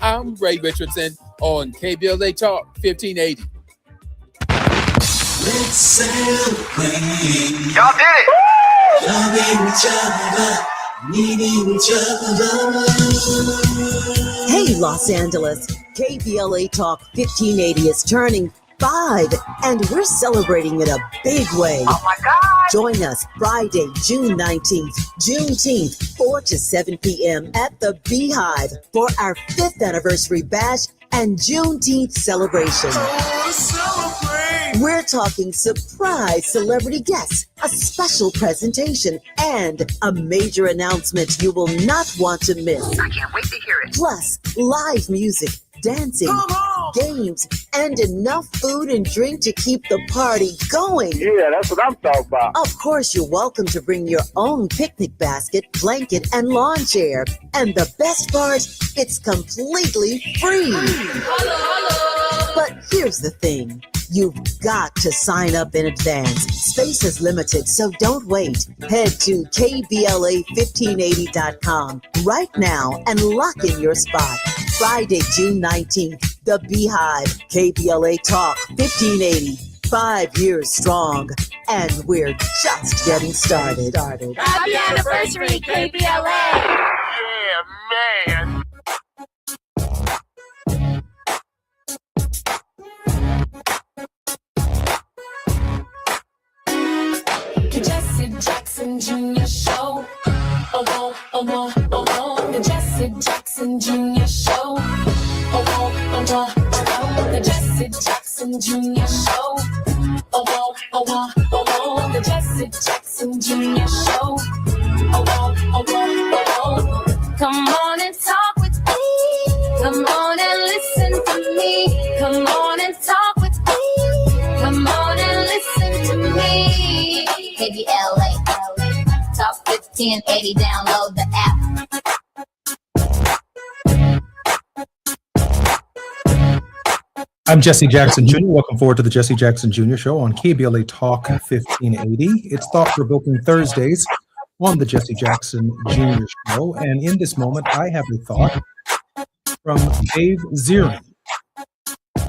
I'm Ray Richardson on KBLA Talk 1580. Let's celebrate. Y'all did it. Loving each other, needing each other. Hey, Los Angeles. KBLA Talk 1580 is turning 5, and we're celebrating in a big way. Oh my God. Join us Friday, June 19th, Juneteenth, 4 to 7 p.m. at the Beehive for our 5th anniversary bash and Juneteenth celebration. We're talking surprise celebrity guests, a special presentation, and a major announcement you will not want to miss. I can't wait to hear it. Plus, live music, dancing, games, and enough food and drink to keep the party going. Yeah, that's what I'm talking about. Of course, you're welcome to bring your own picnic basket, blanket, and lawn chair. And the best part, it's completely free. But here's the thing. You've got to sign up in advance. Space is limited, so don't wait. Head to KBLA1580.com right now and lock in your spot. Friday, June 19th, The Beehive, KBLA Talk 1580. 5 years strong, and we're just getting started. Happy anniversary, KBLA! Yeah, man. The Jesse Jackson Jr. Show. The Jesse Jackson Jr. Show. The Jesse Jackson Jr. Show. The Jesse Jackson Jr. Show. Come on and talk with me. Come on and listen to me. Come on and talk with me. Come on and listen to me. KBLA Talk 1580. Download the app. I'm Jesse Jackson Jr. Welcome forward to the Jesse Jackson Jr. Show on KBLA Talk 1580. It's Thought-Provoking Thursdays on the Jesse Jackson Jr. Show. And in this moment, I have a thought from Dave Zirin,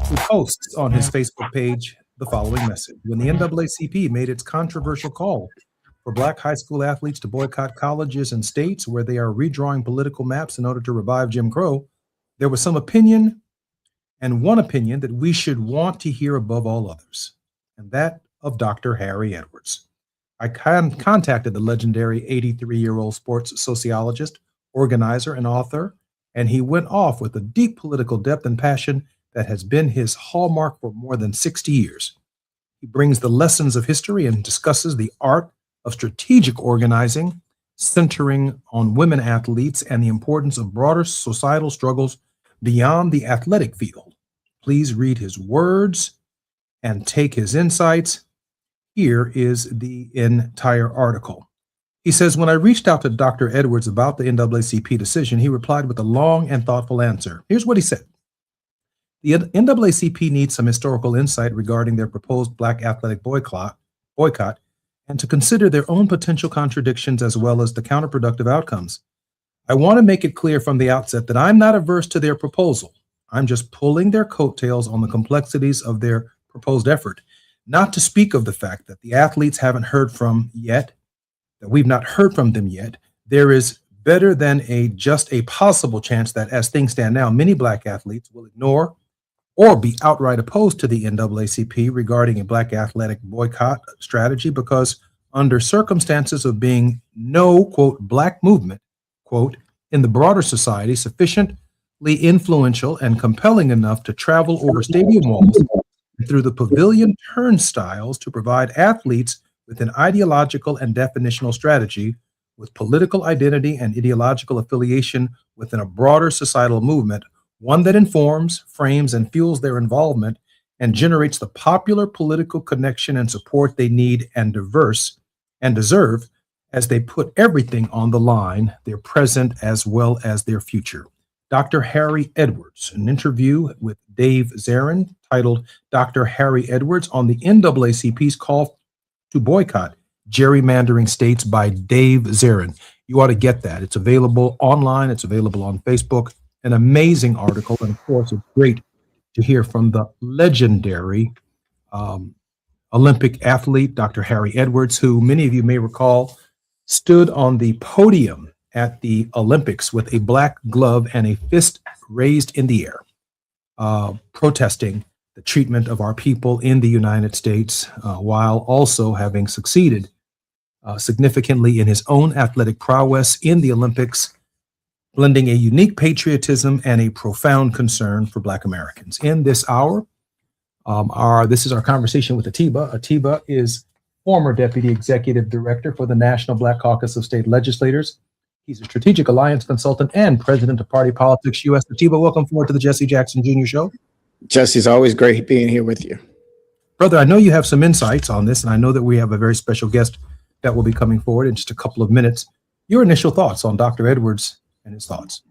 who posts on his Facebook page the following message. When the NAACP made its controversial call for Black high school athletes to boycott colleges and states where they are redrawing political maps in order to revive Jim Crow, there was some opinion, and one opinion that we should want to hear above all others, and that of Dr. Harry Edwards. I contacted the legendary 83-year-old sports sociologist, organizer, and author, and he went off with a deep political depth and passion that has been his hallmark for more than 60 years. He brings the lessons of history and discusses the art of strategic organizing, centering on women athletes and the importance of broader societal struggles beyond the athletic field. Please read his words and take his insights. Here is the entire article. He says, when I reached out to Dr. Edwards about the NAACP decision, he replied with a long and thoughtful answer. Here's what he said. The NAACP needs some historical insight regarding their proposed Black athletic boycott and to consider their own potential contradictions as well as the counterproductive outcomes. I want to make it clear from the outset that I'm not averse to their proposal. I'm just pulling their coattails on the complexities of their proposed effort, not to speak of the fact that the athletes haven't heard from yet, that we've not heard from them yet. There is better than just a possible chance that as things stand now, many Black athletes will ignore or be outright opposed to the NAACP regarding a Black athletic boycott strategy because under circumstances of being no, quote, Black movement, quote, in the broader society sufficiently influential and compelling enough to travel over stadium walls and through the pavilion turnstiles to provide athletes with an ideological and definitional strategy with political identity and ideological affiliation within a broader societal movement, one that informs, frames, and fuels their involvement and generates the popular political connection and support they need and deserve as they put everything on the line, their present as well as their future. Dr. Harry Edwards, an interview with Dave Zarin titled Dr. Harry Edwards on the NAACP's call to boycott gerrymandering states by Dave Zarin. You ought to get that. It's available online. It's available on Facebook. An amazing article. And of course, it's great to hear from the legendary Olympic athlete, Dr. Harry Edwards, who many of you may recall stood on the podium at the Olympics with a black glove and a fist raised in the air, protesting the treatment of our people in the United States, while also having succeeded significantly in his own athletic prowess in the Olympics, blending a unique patriotism and a profound concern for Black Americans. In this hour, this is our conversation with Atiba. Atiba is former Deputy Executive Director for the National Black Caucus of State Legislators. He's a strategic alliance consultant and president of Party Politics US. Atiba, welcome forward to the Jesse Jackson Jr. Show. Jesse, it's always great being here with you. Brother, I know you have some insights on this, and I know that we have a very special guest that will be coming forward in just a couple of minutes. Your initial thoughts on Dr. Edwards and his thoughts.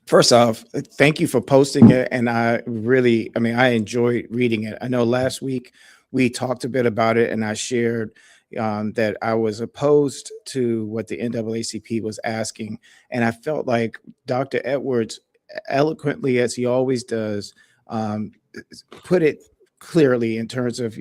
First off, thank you for posting it. And I enjoyed reading it. I know last week we talked a bit about it, and I shared that I was opposed to what the NAACP was asking. And I felt like Dr. Edwards, eloquently as he always does, put it clearly in terms of,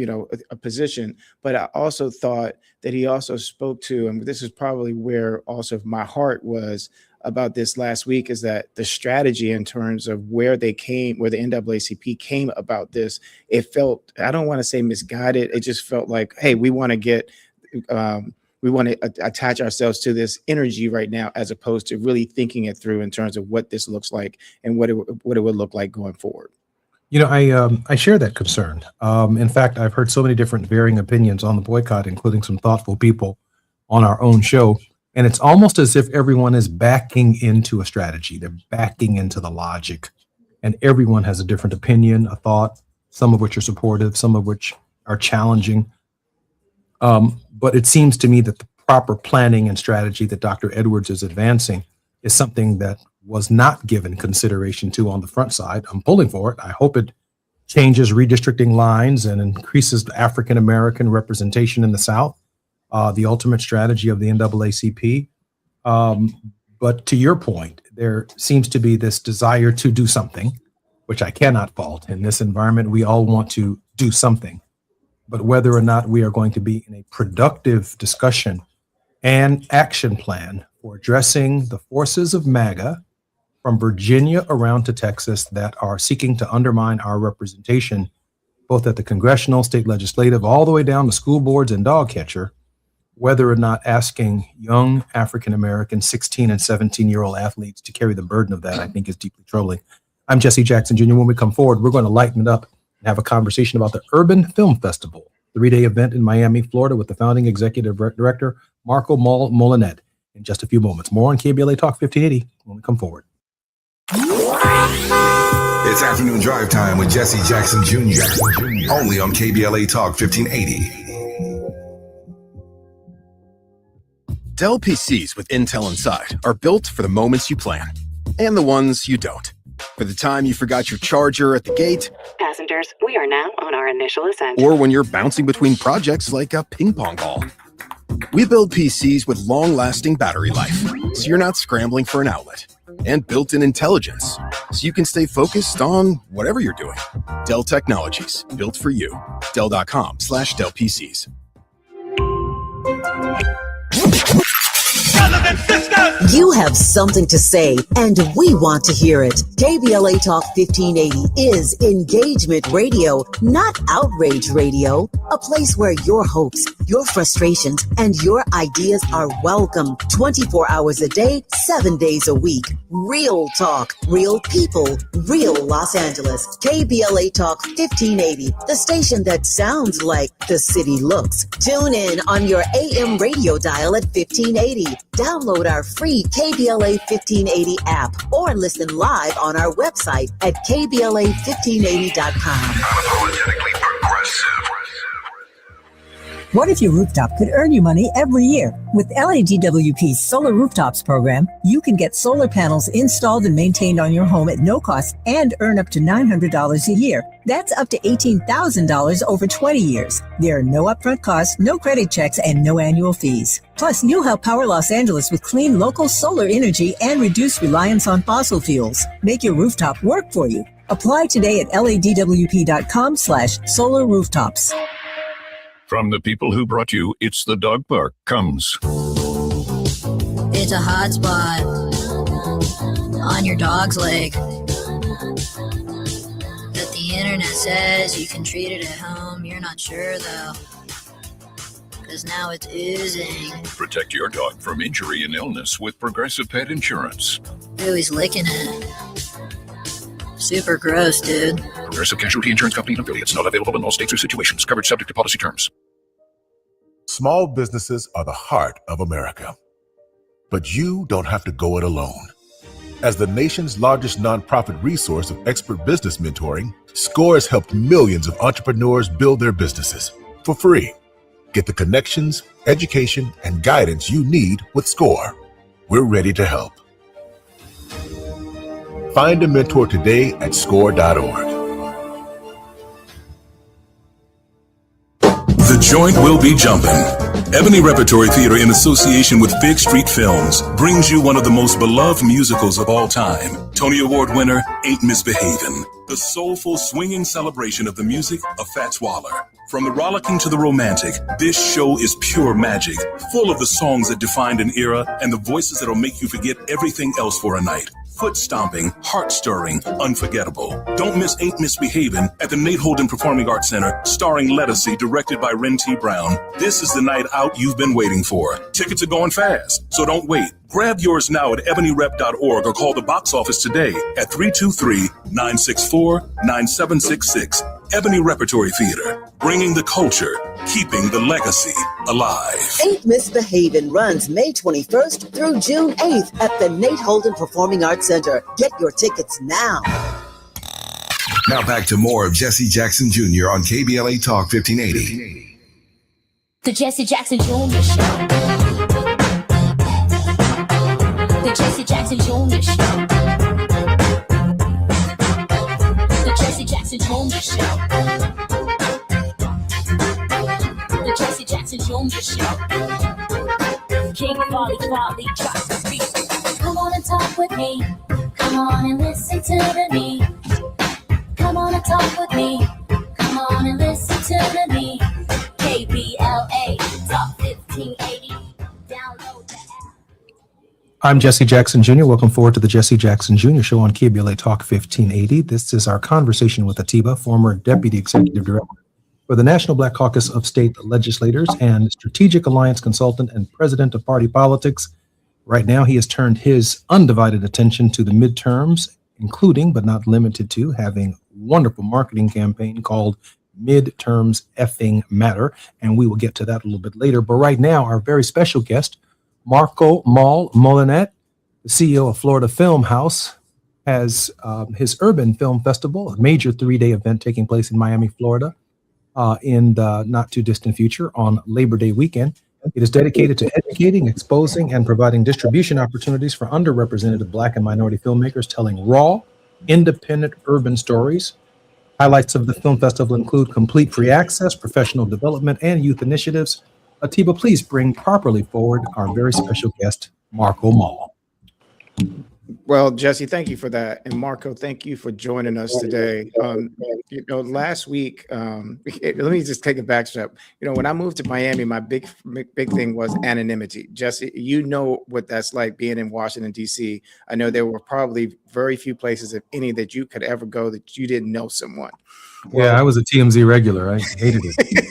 a position. But I also thought that he also spoke to, and this is probably where also my heart was about this last week, is that the strategy in terms of where the NAACP came about this, it felt, I don't want to say misguided. It just felt like, hey, we want to attach ourselves to this energy right now, as opposed to really thinking it through in terms of what this looks like and what it would look like going forward. I share that concern. In fact, I've heard so many different varying opinions on the boycott, including some thoughtful people on our own show. And it's almost as if everyone is backing into a strategy. They're backing into the logic. And everyone has a different opinion, a thought, some of which are supportive, some of which are challenging. But it seems to me that the proper planning and strategy that Dr. Edwards is advancing is something that was not given consideration to on the front side. I'm pulling for it. I hope it changes redistricting lines and increases the African-American representation in the South. The ultimate strategy of the NAACP. But to your point, there seems to be this desire to do something, which I cannot fault. In this environment, we all want to do something. But whether or not we are going to be in a productive discussion and action plan for addressing the forces of MAGA from Virginia around to Texas that are seeking to undermine our representation, both at the congressional, state legislative, all the way down to school boards and dog catcher, whether or not asking young African-American 16 and 17-year-old athletes to carry the burden of that, I think, is deeply troubling. I'm Jesse Jackson Jr. When we come forward, we're going to lighten it up and have a conversation about the Urban Film Festival, 3-day event in Miami, Florida, with the founding executive director, Marco Molinette, in just a few moments. More on KBLA Talk 1580 when we come forward. It's afternoon drive time with Jesse Jackson Jr. Only on KBLA Talk 1580. Dell PCs with Intel inside are built for the moments you plan and the ones you don't. For the time you forgot your charger at the gate, Passengers, we are now on our initial ascent. or when you're bouncing between projects like a ping pong ball. We build PCs with long-lasting battery life, so you're not scrambling for an outlet. And built-in intelligence, so you can stay focused on whatever you're doing. Dell Technologies, built for you. Dell.com/Dell PCs. You have something to say, and we want to hear it. KBLA Talk 1580 is engagement radio, not outrage radio. A place where your hopes, your frustrations, and your ideas are welcome 24 hours a day, 7 days a week. Real talk, real people, real Los Angeles. KBLA Talk 1580, the station that sounds like the city looks. Tune in on your AM radio dial at 1580. Download our free KBLA 1580 app or listen live on our website at KBLA1580.com. Unapologetically progressive. What if your rooftop could earn you money every year? With LADWP's Solar Rooftops program, you can get solar panels installed and maintained on your home at no cost and earn up to $900 a year. That's up to $18,000 over 20 years. There are no upfront costs, no credit checks, and no annual fees. Plus, you'll help power Los Angeles with clean local solar energy and reduce reliance on fossil fuels. Make your rooftop work for you. Apply today at ladwp.com/solar rooftops. From the people who brought you It's the Dog Park comes. It's a hot spot on your dog's leg that the internet says you can treat it at home. You're not sure though, because now it's oozing. Protect your dog from injury and illness with Progressive Pet Insurance. Ooh, he's licking it. Super gross, dude. Progressive Casualty Insurance Company and affiliates. Not available in all states or situations. Coverage subject to policy terms. Small businesses are the heart of America. But you don't have to go it alone. As the nation's largest nonprofit resource of expert business mentoring, SCORE has helped millions of entrepreneurs build their businesses for free. Get the connections, education, and guidance you need with SCORE. We're ready to help. Find a mentor today at score.org. The joint will be jumping. Ebony Repertory Theater, in association with Fig Street Films, brings you one of the most beloved musicals of all time. Tony Award winner, Ain't Misbehavin'. The soulful, swinging celebration of the music of Fats Waller. From the rollicking to the romantic, this show is pure magic, full of the songs that defined an era and the voices that'll make you forget everything else for a night. Foot-stomping, heart-stirring, unforgettable. Don't miss Ain't Misbehavin' at the Nate Holden Performing Arts Center, starring Lettucey, directed by Ren T. Brown. This is the night out you've been waiting for. Tickets are going fast, so don't wait. Grab yours now at ebonyrep.org or call the box office today at 323-964-9766. Ebony Repertory Theater, bringing the culture, keeping the legacy alive. Ain't Misbehavin' runs May 21st through June 8th at the Nate Holden Performing Arts Center. Get your tickets now. Now back to more of Jesse Jackson Jr. on KBLA Talk 1580. The Jesse Jackson Jr. Show. The Jesse Jackson Jr. Show. The Jesse Jackson Jr. Show. The Jesse Jackson Jr. Show. King Volley, drop the beat. Come on and talk with me. Come on and listen to me. Come on and talk with me. Come on and listen to me. KBLA Talk 1580. Download the app. I'm Jesse Jackson Jr. Welcome forward to the Jesse Jackson Jr. Show on KBLA Talk 1580. This is our conversation with Atiba, former Deputy Executive Director for the National Black Caucus of State Legislators and strategic alliance consultant and president of party politics. Right now, he has turned his undivided attention to the midterms, including but not limited to having a wonderful marketing campaign called Midterms Effing Matter. And we will get to that a little bit later. But right now, our very special guest, Marco Mal Molinet, the CEO of Florida Film House, has his Urban Film Festival, a major 3-day event taking place in Miami, Florida, in the not too distant future on Labor Day weekend. It is dedicated to educating, exposing, and providing distribution opportunities for underrepresented Black and minority filmmakers telling raw, independent urban stories. Highlights of the film festival include complete free access, professional development, and youth initiatives. Atiba, please bring properly forward our very special guest, Marco Mal. Well, Jesse, thank you for that. And Marco, thank you for joining us today. Last week, let me just take a back step. When I moved to Miami, my big thing was anonymity. Jesse, you know what that's like being in Washington, D.C. I know there were probably very few places, if any, that you could ever go that you didn't know someone. Well, I was a TMZ regular. I hated it.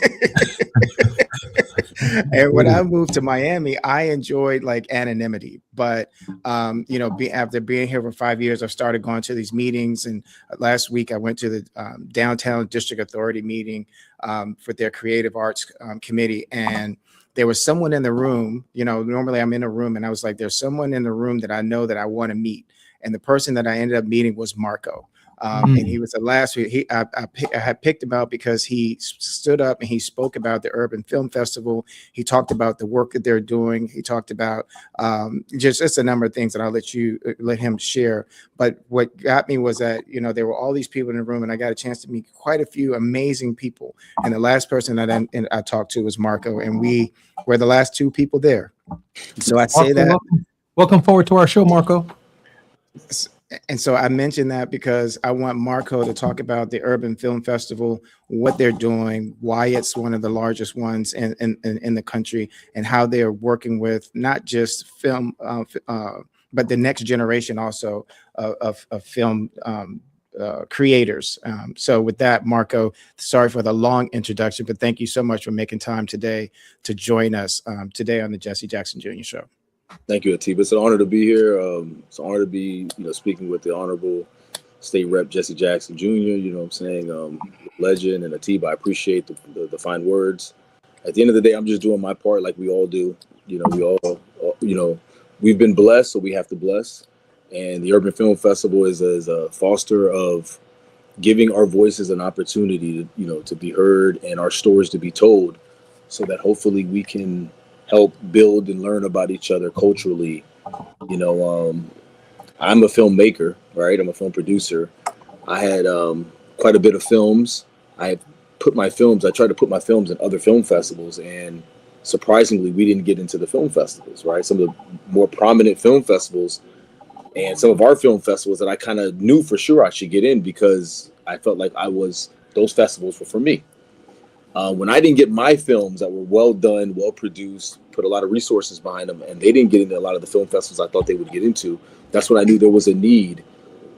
And when I moved to Miami, I enjoyed like anonymity. But, after being here for 5 years, I've started going to these meetings. And last week I went to the Downtown District Authority meeting for their creative arts committee. And there was someone in the room, normally I'm in a room and I was like, there's someone in the room that I know that I want to meet. And the person that I ended up meeting was Marco. And he was the last week. I had picked him out because he stood up and he spoke about the Urban Film Festival. He talked about the work that they're doing. He talked about just a number of things that I'll let him share. But what got me was that there were all these people in the room, and I got a chance to meet quite a few amazing people. And the last person that I talked to was Marco, and we were the last two people there. So I'd say that. Welcome forward to our show, Marco. And so I mentioned that because I want Marco to talk about the Urban Film Festival, what they're doing, why it's one of the largest ones in the country, and how they're working with not just film, but the next generation also of film creators. So with that, Marco, sorry for the long introduction, but thank you so much for making time today to join us today on the Jesse Jackson Jr. Show. Thank you, Atiba. It's an honor to be here. It's an honor to be, speaking with the Honorable State Rep Jesse Jackson Jr. You know what I'm saying? Legend and Atiba. I appreciate the fine words. At the end of the day, I'm just doing my part like we all do. We all, we've been blessed, so we have to bless. And the Urban Film Festival is a foster of giving our voices an opportunity to be heard and our stories to be told, so that hopefully we can help build and learn about each other culturally. I'm a filmmaker, right? I'm a film producer. I had quite a bit of films. I tried to put my films in other film festivals, and surprisingly, we didn't get into the film festivals, right? Some of the more prominent film festivals and some of our film festivals that I kind of knew for sure I should get in because I felt like those festivals were for me. When I didn't get my films that were well done, well produced, put a lot of resources behind them, and they didn't get into a lot of the film festivals I thought they would get into, that's when I knew there was a need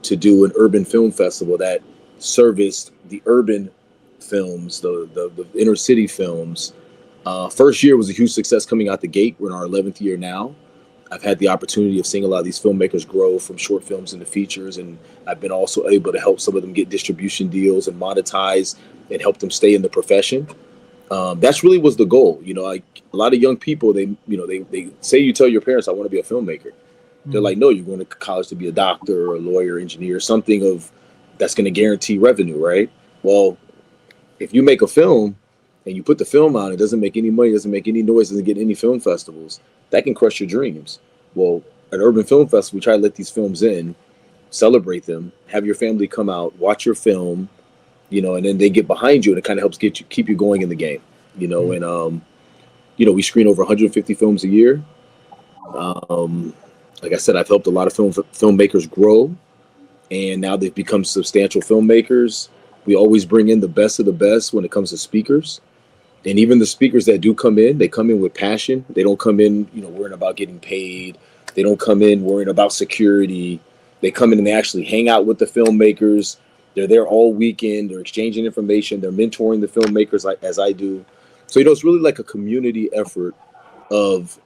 to do an urban film festival that serviced the urban films, the inner city films. First year was a huge success coming out the gate. We're in our 11th year now. I've had the opportunity of seeing a lot of these filmmakers grow from short films into features, and I've been also able to help some of them get distribution deals and monetize and help them stay in the profession. That's really was the goal. Like a lot of young people, they say, you tell your parents, I want to be a filmmaker. They're like, no, you're going to college to be a doctor or a lawyer, engineer, something that's going to guarantee revenue, right? Well, if you make a film and you put the film out, it doesn't make any money, doesn't make any noise, doesn't get any film festivals, that can crush your dreams. Well, at Urban Film Festival, we try to let these films in, celebrate them, have your family come out, watch your film, and then they get behind you, and it kind of helps keep you going in the game, and we screen over 150 films a year. Like I said, I've helped a lot of filmmakers grow, and now they've become substantial filmmakers. We always bring in the best of the best when it comes to speakers. And even the speakers that do come in, they come in with passion. They don't come in, worrying about getting paid. They don't come in worrying about security. They come in and they actually hang out with the filmmakers. They're there all weekend. They're exchanging information. They're mentoring the filmmakers as I do. So, it's really like a community effort of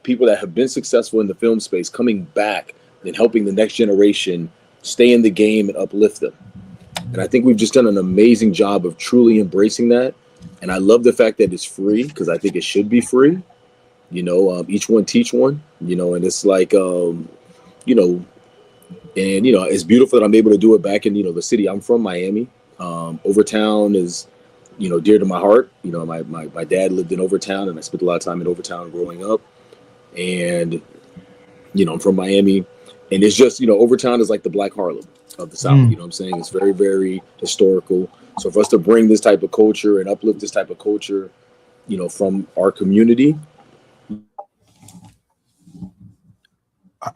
people that have been successful in the film space coming back and helping the next generation stay in the game and uplift them. And I think we've just done an amazing job of truly embracing that. And I love the fact that it's free, because I think it should be free. Each one teach one, and it's like, it's beautiful that I'm able to do it back in, the city. I'm from Miami. Overtown is, dear to my heart. My dad lived in Overtown, and I spent a lot of time in Overtown growing up. And, I'm from Miami, and it's just, Overtown is like the Black Harlem of the South. You know what I'm saying? It's very, very historical. So for us to bring this type of culture and uplift this type of culture, from our community.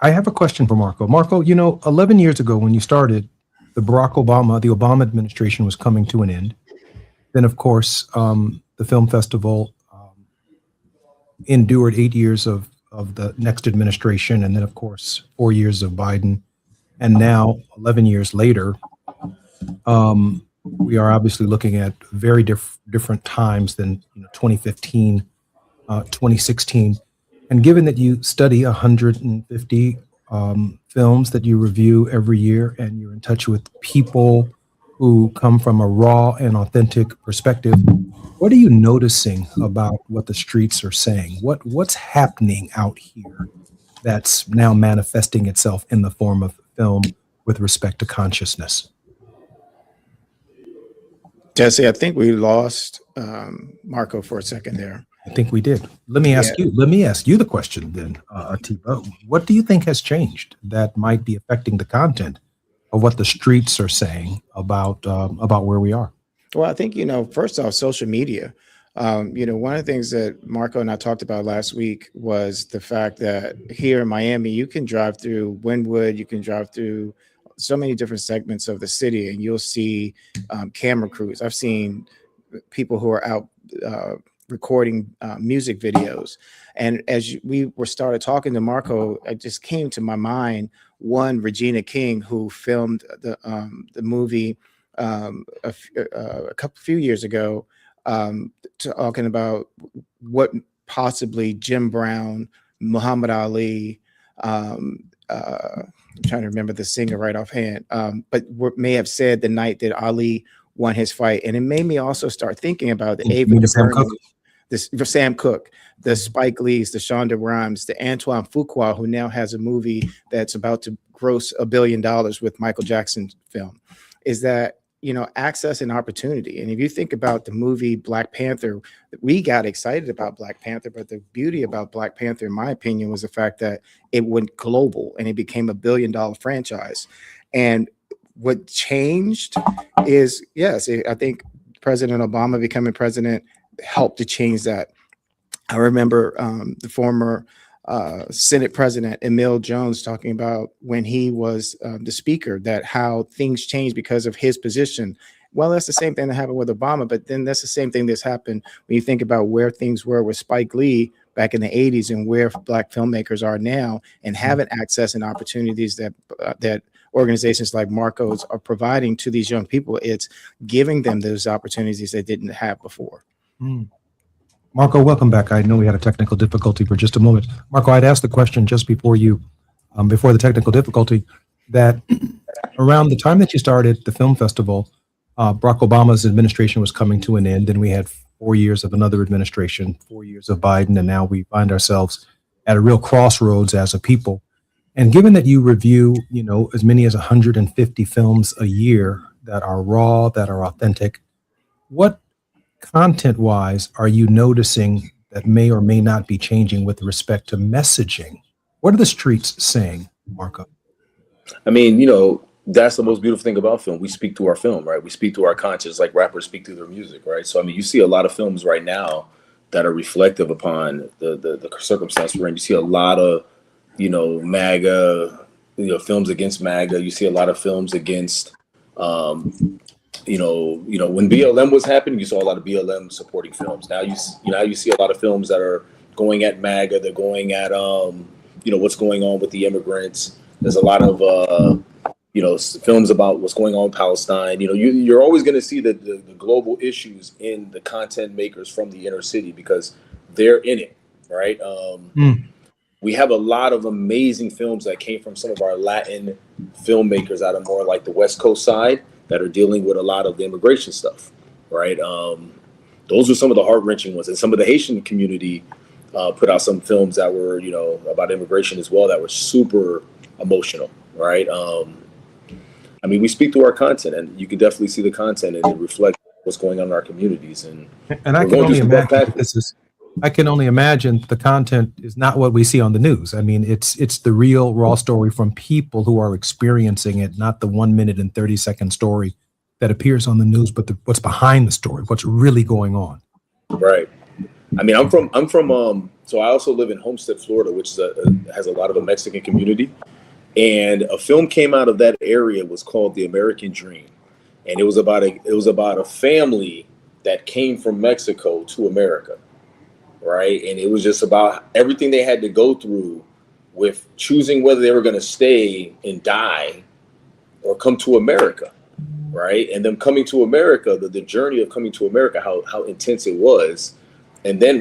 I have a question for Marco. Marco, 11 years ago when you started, the Obama administration was coming to an end. Then, of course, the film festival endured 8 years of the next administration, and then, of course, 4 years of Biden. And now, 11 years later, we are obviously looking at very different times than 2015, 2016. And given that you study 150 films that you review every year, and you're in touch with people who come from a raw and authentic perspective, what are you noticing about what the streets are saying? What's happening out here that's now manifesting itself in the form of film with respect to consciousness? Jesse, I think we lost Marco for a second there. I think we did. Let me ask you the question then, Atiba. What do you think has changed that might be affecting the content of what the streets are saying about where we are? Well, I think, first off, social media. One of the things that Marco and I talked about last week was the fact that here in Miami, you can drive through Wynwood, you can drive through so many different segments of the city, and you'll see camera crews. I've seen people who are out recording music videos. And as we were started talking to Marco, it just came to my mind, one, Regina King, who filmed the movie a few years ago, talking about what possibly Jim Brown, Muhammad Ali, I'm trying to remember the singer right offhand, but may have said the night that Ali won his fight. And it made me also start thinking about the Ava Sam Cooke, the Spike Lees, the Shonda Rhimes, the Antoine Fuqua, who now has a movie that's about to gross $1 billion with Michael Jackson's film, is that, access and opportunity. And if you think about the movie Black Panther, we got excited about Black Panther, but the beauty about Black Panther, in my opinion, was the fact that it went global and it became $1 billion franchise. And what changed is, I think President Obama becoming president helped to change that. I remember the former Senate President Emil Jones talking about when he was the speaker, that how things changed because of his position. Well, that's the same thing that happened with Obama, but then that's the same thing that's happened when you think about where things were with Spike Lee back in the 80s and where Black filmmakers are now, and having access and opportunities that organizations like Marco's are providing to these young people. It's giving them those opportunities they didn't have before. Marco, welcome back. I know we had a technical difficulty for just a moment. Marco, I'd asked the question just before before the technical difficulty, that around the time that you started the film festival, Barack Obama's administration was coming to an end. Then we had 4 years of another administration, 4 years of Biden, and now we find ourselves at a real crossroads as a people. And given that you review, as many as 150 films a year that are raw, that are authentic, what content-wise are you noticing that may or may not be changing with respect to messaging? What are the streets saying, Marco? I mean, that's the most beautiful thing about film. We speak through our film, right? We speak through our conscience, like rappers speak through their music, right? So, I mean, you see a lot of films right now that are reflective upon the circumstance we're in. You see a lot of, MAGA, films against MAGA. You see a lot of films against, when BLM was happening, you saw a lot of BLM supporting films. Now you see a lot of films that are going at MAGA. They're going at, what's going on with the immigrants. There's a lot of, films about what's going on in Palestine. You're always going to see the global issues in the content makers from the inner city because they're in it, right? We have a lot of amazing films that came from some of our Latin filmmakers out of more like the West Coast side that are dealing with a lot of the immigration stuff, right? Those were some of the heart-wrenching ones. And some of the Haitian community put out some films that were, about immigration as well that were super emotional, right? We speak through our content, and you can definitely see the content and it reflects what's going on in our communities. And I can only imagine the content is not what we see on the news. I mean, it's the real raw story from people who are experiencing it, not the 1 minute and 30-second story that appears on the news, but what's behind the story, what's really going on. Right. I'm from so I also live in Homestead, Florida, which has a lot of a Mexican community. And a film came out of that area was called The American Dream. And it was about a family that came from Mexico to America. Right. And it was just about everything they had to go through with choosing whether they were going to stay and die or come to America. Right. And them coming to America, the journey of coming to America, how intense it was. And then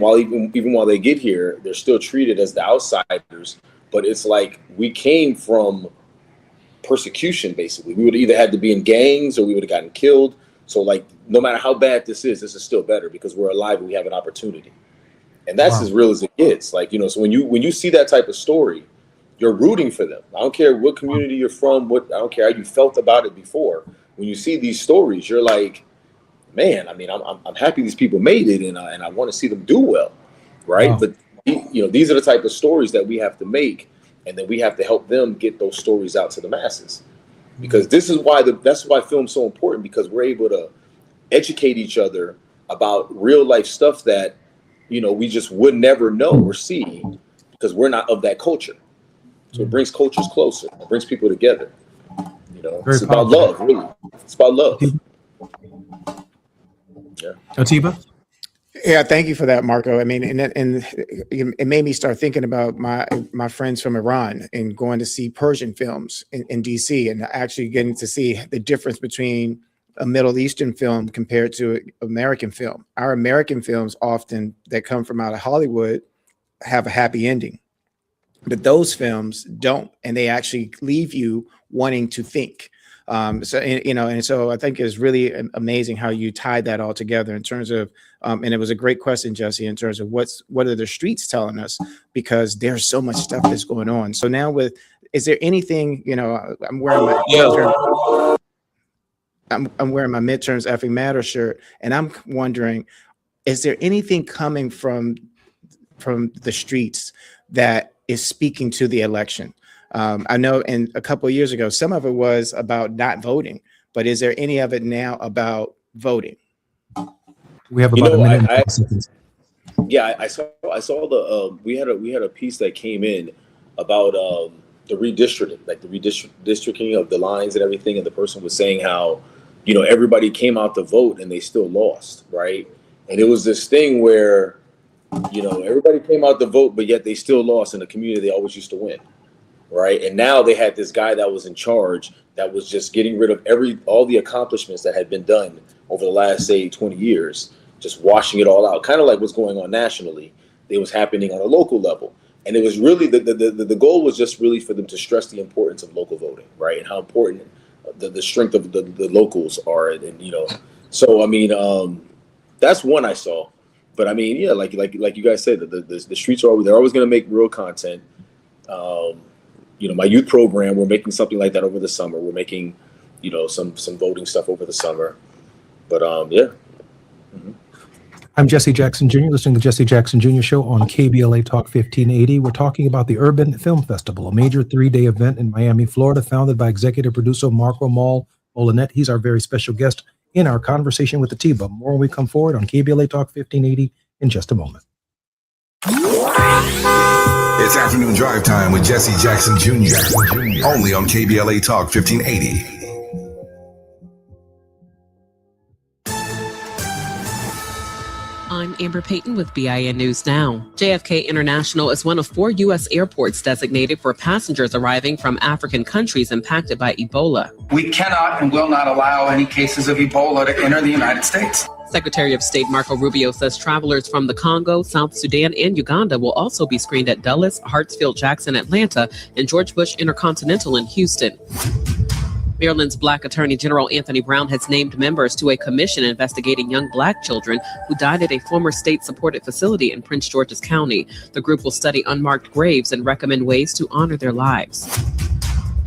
even while they get here, they're still treated as the outsiders. But it's like we came from persecution, basically. We would have either had to be in gangs or we would have gotten killed. So like no matter how bad this is still better because we're alive and we have an opportunity. And that's as real as it gets. Like, so when you see that type of story, you're rooting for them. I don't care what community you're from, I don't care how you felt about it before. When you see these stories, you're like, man, I'm happy these people made it and I want to see them do well. Right. Wow. But these are the type of stories that we have to make, and then we have to help them get those stories out to the masses. Because that's why film's so important, because we're able to educate each other about real life stuff that we just would never know or see because we're not of that culture. So it brings cultures closer. It brings people together. It's about love, really. It's about love. Yeah. Atiba? Yeah, thank you for that, Marco. And it made me start thinking about my friends from Iran and going to see Persian films in DC and actually getting to see the difference between a Middle Eastern film compared to American film. Our American films often that come from out of Hollywood have a happy ending, but those films don't, and they actually leave you wanting to think. And so I think it's really amazing how you tied that all together in terms of, and it was a great question, Jesse, in terms of what are the streets telling us, because there's so much stuff that's going on. So now is there anything, I'm wearing my midterms effing matter shirt, and I'm wondering, is there anything coming from the streets that is speaking to the election? I know in a couple of years ago, some of it was about not voting, but is there any of it now about voting? We have about a minute and 5 seconds. Yeah, I saw the we had a piece that came in about the redistricting, like the redistricting of the lines and everything, and the person was saying how everybody came out to vote and they still lost, right? And it was this thing where everybody came out to vote, but yet they still lost in the community they always used to win. Right. And now they had this guy that was in charge that was just getting rid of all the accomplishments that had been done over the last, say, 20 years, just washing it all out, kind of like what's going on nationally. It was happening on a local level. And it was really the goal was just really for them to stress the importance of local voting. Right. And how important the strength of the locals are. And, so, that's one I saw. But yeah, like you guys said, the streets they're always going to make real content. My youth program, we're making something like that over the summer. We're making, some voting stuff over the summer. But yeah. Mm-hmm. I'm Jesse Jackson Jr., listening to the Jesse Jackson Jr. Show on KBLA Talk 1580. We're talking about the Urban Film Festival, a major 3-day event in Miami, Florida, founded by executive producer Marco Molinet. He's our very special guest in our conversation with Atiba. More when we come forward on KBLA Talk 1580 in just a moment. It's afternoon drive time with Jesse Jackson Jr. Only on KBLA Talk 1580. I'm Amber Payton with BIN News Now. JFK International is one of 4 U.S. airports designated for passengers arriving from African countries impacted by Ebola. We cannot and will not allow any cases of Ebola to enter the United States. Secretary of State Marco Rubio says travelers from the Congo, South Sudan, and Uganda will also be screened at Dulles, Hartsfield Jackson, Atlanta, and George Bush Intercontinental in Houston. Maryland's Black Attorney General Anthony Brown has named members to a commission investigating young Black children who died at a former state-supported facility in Prince George's County. The group will study unmarked graves and recommend ways to honor their lives.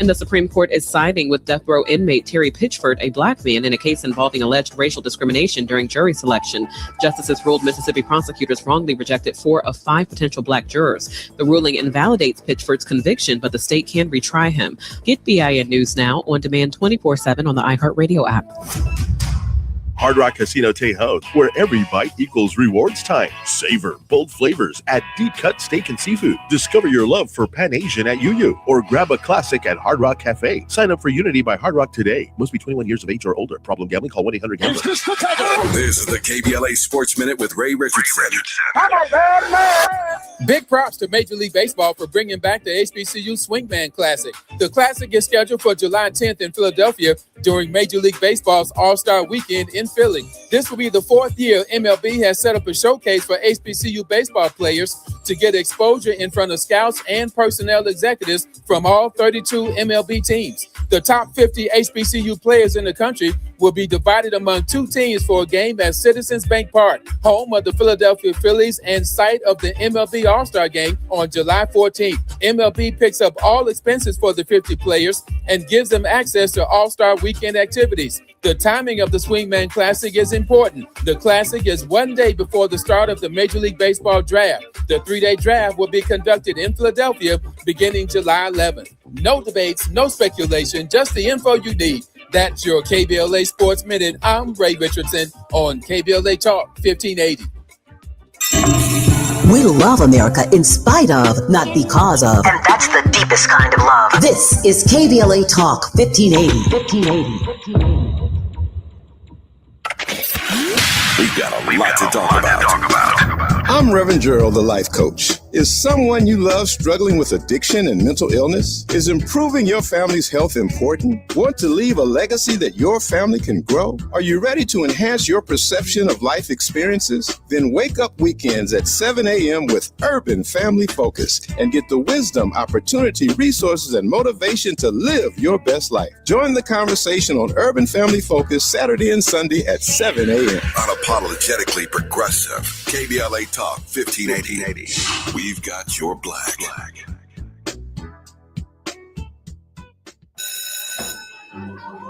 And the Supreme Court is siding with death row inmate Terry Pitchford, a Black man, in a case involving alleged racial discrimination during jury selection. Justices ruled Mississippi prosecutors wrongly rejected 4 of 5 potential Black jurors. The ruling invalidates Pitchford's conviction, but the state can retry him. Get BIN News Now on demand 24/7 on the iHeartRadio app. Hard Rock Casino Tejo, where every bite equals rewards time. Savor bold flavors at Deep Cut Steak and Seafood. Discover your love for Pan Asian at Yu or grab a classic at Hard Rock Cafe. Sign up for Unity by Hard Rock today. Must be 21 years of age or older. Problem gambling? Call 1-800-GAMBLER. This is the KBLA Sports Minute with Ray Richardson. Big props to Major League Baseball for bringing back the HBCU Swingman Classic. The Classic is scheduled for July 10th in Philadelphia during Major League Baseball's All-Star Weekend in Philly. This will be the 4th year MLB has set up a showcase for HBCU baseball players to get exposure in front of scouts and personnel executives from all 32 MLB teams. The top 50 HBCU players in the country will be divided among 2 teams for a game at Citizens Bank Park, home of the Philadelphia Phillies and site of the MLB All-Star Game on July 14th. MLB picks up all expenses for the 50 players and gives them access to All-Star Weekend activities. The timing of the Swingman Classic is important. The Classic is 1 day before the start of the Major League Baseball Draft. The 3-day draft will be conducted in Philadelphia beginning July 11th. No debates, no speculation, just the info you need. That's your KBLA Sports Minute. I'm Ray Richardson on KBLA Talk 1580. We love America in spite of, not because of. And that's the deepest kind of love. This is KBLA Talk 1580. We've got a lot to talk about. I'm Reverend Gerald, the life coach. Is someone you love struggling with addiction and mental illness? Is improving your family's health important? Want to leave a legacy that your family can grow? Are you ready to enhance your perception of life experiences? Then wake up weekends at 7 a.m. with Urban Family Focus and get the wisdom, opportunity, resources, and motivation to live your best life. Join the conversation on Urban Family Focus Saturday and Sunday at 7 a.m. Unapologetically progressive. KBLA Talk 1580. We've got your black.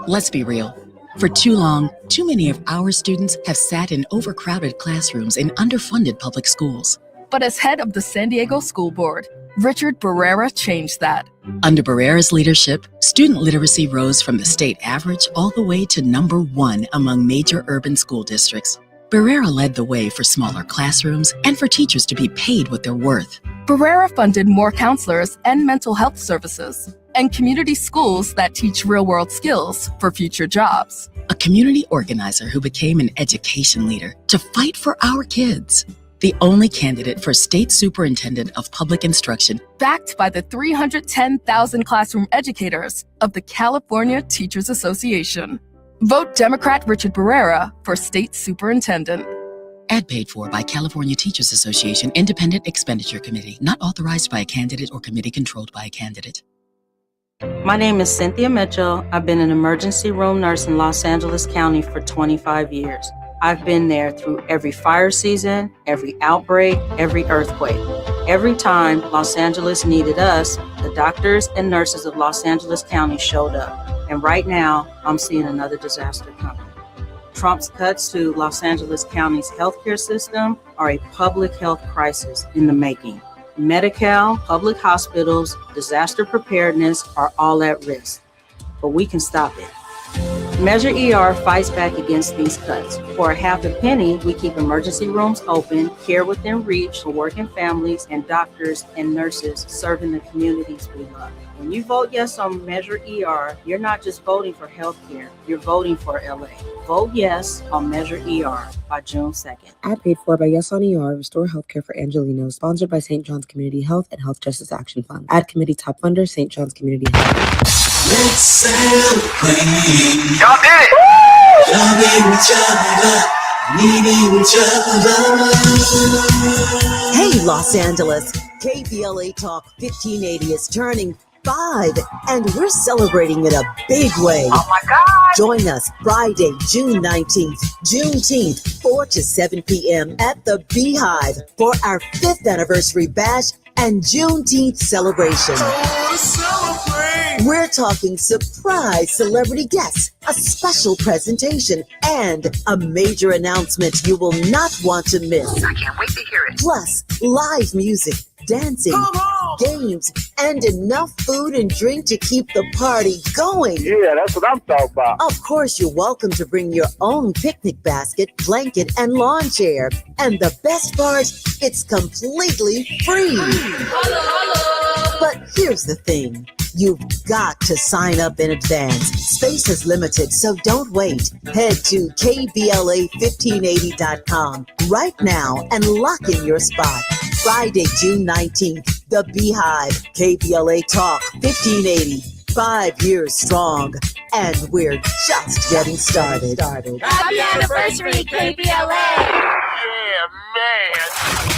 Let's be real. For too long, too many of our students have sat in overcrowded classrooms in underfunded public schools. But as head of the San Diego School Board, Richard Barrera changed that. Under Barrera's leadership, student literacy rose from the state average all the way to #1 among major urban school districts. Barrera led the way for smaller classrooms and for teachers to be paid what they're worth. Barrera funded more counselors and mental health services, and community schools that teach real-world skills for future jobs. A community organizer who became an education leader to fight for our kids. The only candidate for State Superintendent of Public Instruction. Backed by the 310,000 classroom educators of the California Teachers Association. Vote Democrat Richard Barrera for State Superintendent. Ad paid for by California Teachers Association Independent Expenditure Committee, not authorized by a candidate or committee controlled by a candidate. My name is Cynthia Mitchell. I've been an emergency room nurse in Los Angeles County for 25 years. I've been there through every fire season, every outbreak, every earthquake. Every time Los Angeles needed us, the doctors and nurses of Los Angeles County showed up. And right now, I'm seeing another disaster coming. Trump's cuts to Los Angeles County's healthcare system are a public health crisis in the making. Medi-Cal, public hospitals, disaster preparedness are all at risk. But we can stop it. Measure ER fights back against these cuts. For a half a penny, we keep emergency rooms open, care within reach for working families, and doctors and nurses serving the communities we love. When you vote yes on Measure ER, you're not just voting for healthcare, you're voting for LA. Vote yes on Measure ER by June 2nd. Ad paid for by Yes on ER, Restore Healthcare for Angelinos, sponsored by St. John's Community Health and Health Justice Action Fund. Ad committee top funder, St. John's Community Health. Let's celebrate. Y'all did it! Loving each other, needing each other. Hey, Los Angeles. KBLA Talk 1580 is turning 5, and we're celebrating in a big way. Oh my God! Join us Friday, June 19th, Juneteenth, 4 to 7 p.m. at the Beehive for our 5th anniversary bash and Juneteenth celebration. We're talking surprise celebrity guests, a special presentation, and a major announcement you will not want to miss. I can't wait to hear it. Plus, live music, dancing, games, and enough food and drink to keep the party going. Yeah, that's what I'm talking about. Of course, you're welcome to bring your own picnic basket, blanket, and lawn chair. And the best part, it's completely free. But here's the thing. You've got to sign up in advance. Space is limited, so don't wait. Head to KBLA1580.com right now and lock in your spot. Friday, June 19th, The Beehive, KBLA Talk 1580. 5 years strong, and we're just getting started. Happy anniversary, KBLA! Yeah, man.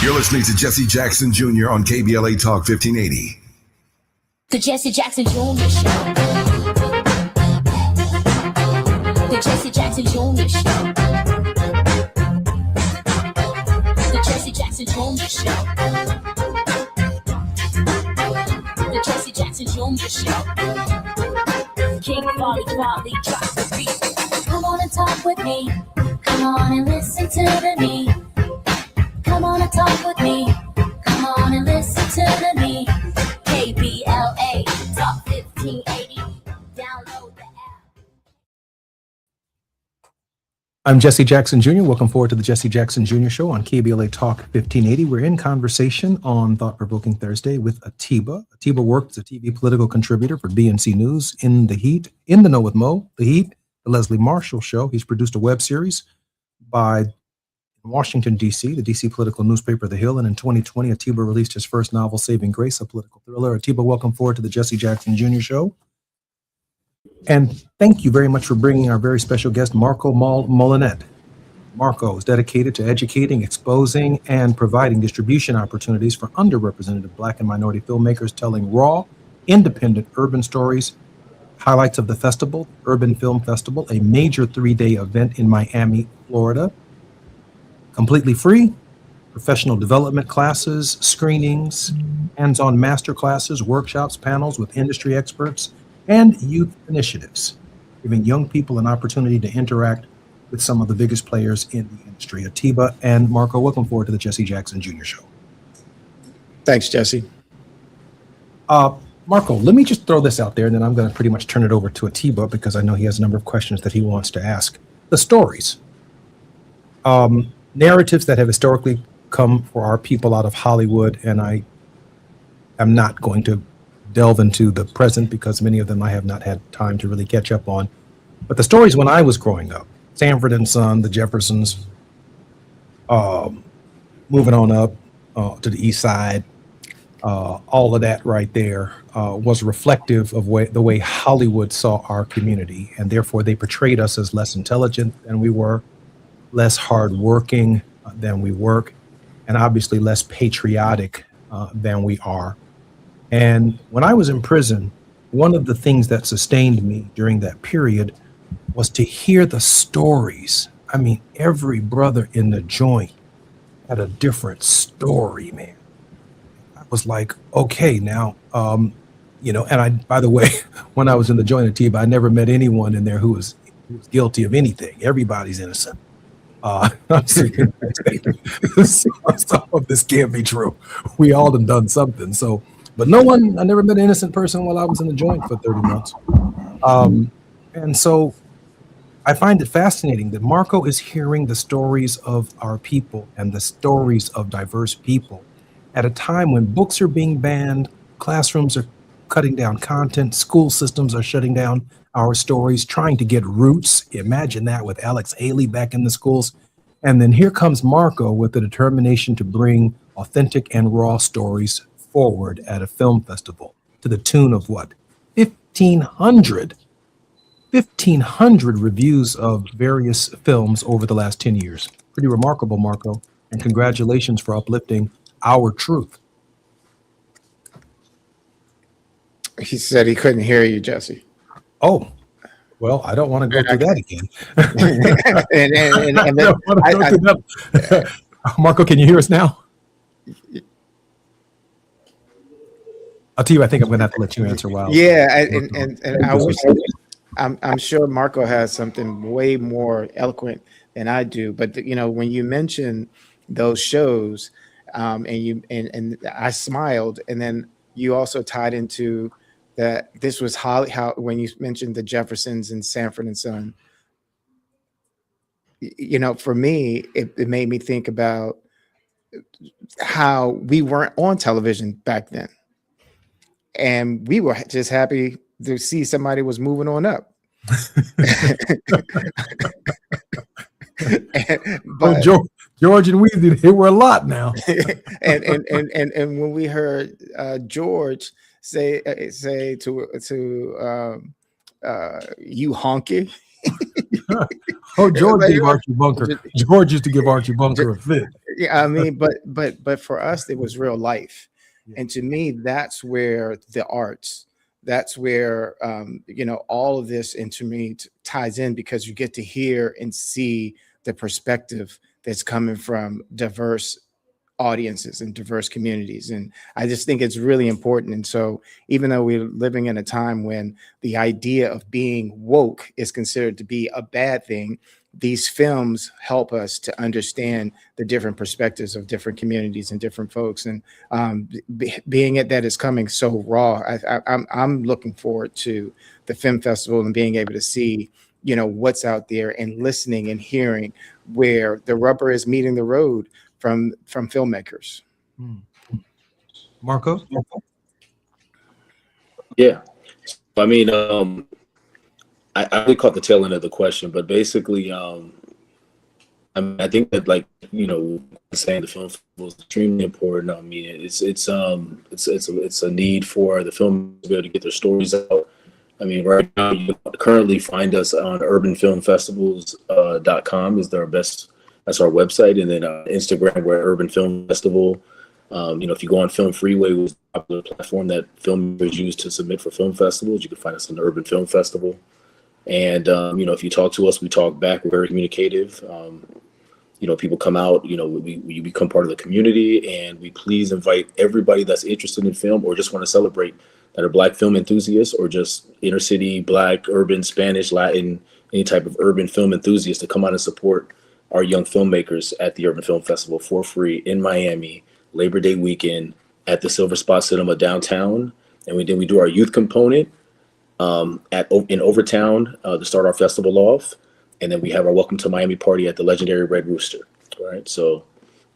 You're listening to Jesse Jackson Jr. on KBLA Talk 1580. The Jesse Jackson Jr. Show. The Jesse Jackson Jr. Show. The Jesse Jackson Jr. Show. The Jesse Jackson Jr. Show. King Volley, drop the beat. Come on and talk with me. Come on and listen to me. Come on and talk with me. Come on and listen to me. KBLA Talk 1580. Download the app. I'm Jesse Jackson Jr. Welcome forward to the Jesse Jackson Jr. Show on KBLA Talk 1580. We're in conversation on Thought Provoking Thursday with Atiba. Atiba worked as a TV political contributor for BNC News, In the Heat, In the Know with Mo, The Heat, The Leslie Marshall Show. He's produced a web series by Washington, D.C., the D.C. political newspaper The Hill, and in 2020, Atiba released his first novel, Saving Grace, a political thriller. Atiba, welcome forward to the Jesse Jackson Jr. Show. And thank you very much for bringing our very special guest, Marco Molinet. Marco is dedicated to educating, exposing, and providing distribution opportunities for underrepresented Black and minority filmmakers, telling raw, independent urban stories. Highlights of the festival, Urban Film Festival, a major 3-day event in Miami, Florida. Completely free, professional development classes, screenings, hands-on master classes, workshops, panels with industry experts, and youth initiatives, giving young people an opportunity to interact with some of the biggest players in the industry. Atiba and Marco, welcome forward to the Jesse Jackson Jr. Show. Thanks, Jesse. Marco, let me just throw this out there, and then I'm going to pretty much turn it over to Atiba because I know he has a number of questions that he wants to ask. The stories. Narratives that have historically come for our people out of Hollywood, and I am not going to delve into the present because many of them I have not had time to really catch up on. But the stories when I was growing up, Sanford and Son, the Jeffersons, moving on up to the East Side, all of that right there was reflective of the way Hollywood saw our community, and therefore they portrayed us as less intelligent than we were, less hardworking than we work, and obviously less patriotic than we are. And when I was in prison, one of the things that sustained me during that period was to hear the stories. I mean, every brother in the joint had a different story, man. I was like, okay, now, and I, by the way, when I was in the joint at Atiba, I never met anyone in there who was guilty of anything. Everybody's innocent. I'm saying some of this can't be true. We all done something. So, but I never met an innocent person while I was in the joint for 30 months. And so I find it fascinating that Marco is hearing the stories of our people and the stories of diverse people at a time when books are being banned, classrooms are cutting down content, school systems are shutting down our stories, trying to get roots. Imagine that with Alex Haley back in the schools. And then here comes Marco with the determination to bring authentic and raw stories forward at a film festival to the tune of what? 1,500 reviews of various films over the last 10 years. Pretty remarkable, Marco. And congratulations for uplifting our truth. He said he couldn't hear you, Jesse. Oh, well, I don't want to go through that again. Marco, can you hear us now? I'll tell you, I think I'm going to have to let you answer a while. Yeah, and I wish I'm sure Marco has something way more eloquent than I do. But when you mention those shows, and I smiled, and then you also tied into that this was how when you mentioned the Jeffersons and Sanford and Son. For me, it made me think about how we weren't on television back then. And we were just happy to see somebody was moving on up. But George and Weezy, they were a lot now. and when we heard George say to you honky. Oh, George gave Archie Bunker. George used to give Archie Bunker a fit. Yeah, I mean, but for us, it was real life. And to me, that's where the arts, that's where, all of this, and to me, ties in, because you get to hear and see the perspective that's coming from diverse audiences and diverse communities. And I just think it's really important. And so even though we're living in a time when the idea of being woke is considered to be a bad thing, these films help us to understand the different perspectives of different communities and different folks. And being it that it's coming so raw, I'm looking forward to the film festival and being able to see, what's out there, and listening and hearing where the rubber is meeting the road from filmmakers. Marco? Yeah. I mean, I really caught the tail end of the question, but basically, I think that, saying the film festival is extremely important. I mean, it's a need for the film to be able to get their stories out. I mean, right now you currently find us on urbanfilmfestivals.com that's our website, and then Instagram, we're Urban Film Festival. If you go on Film Freeway, which is a popular platform that filmmakers use to submit for film festivals, you can find us on the Urban Film Festival. And, if you talk to us, we talk back. We're very communicative. People come out, we become part of the community, and we please invite everybody that's interested in film or just want to celebrate, that are Black film enthusiasts, or just inner city, Black, urban, Spanish, Latin, any type of urban film enthusiasts, to come out and support our young filmmakers at the Urban Film Festival for free in Miami, Labor Day weekend at the Silver Spot Cinema downtown. And then we do our youth component in Overtown to start our festival off. And then we have our Welcome to Miami party at the legendary Red Rooster. Right. So,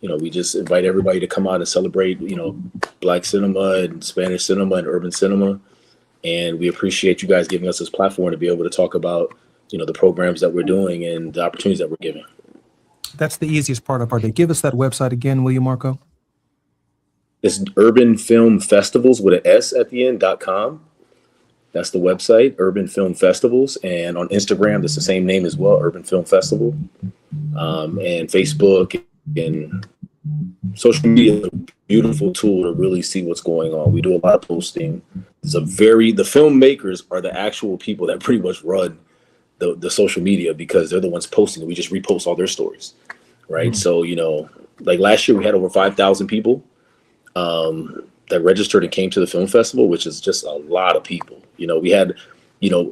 we just invite everybody to come out and celebrate, Black cinema and Spanish cinema and urban cinema. And we appreciate you guys giving us this platform to be able to talk about, the programs that we're doing and the opportunities that we're giving. That's the easiest part of our day. Give us that website again, will you, Marco? It's Urban Film Festivals with an S at the end.com. That's the website, Urban Film Festivals. And on Instagram, that's the same name as well, Urban Film Festival. And Facebook and social media is a beautiful tool to really see what's going on. We do a lot of posting. The filmmakers are the actual people that pretty much run the social media, because they're the ones posting. We just repost all their stories, right? So, like last year we had over 5,000 people that registered and came to the film festival, which is just a lot of people. We had,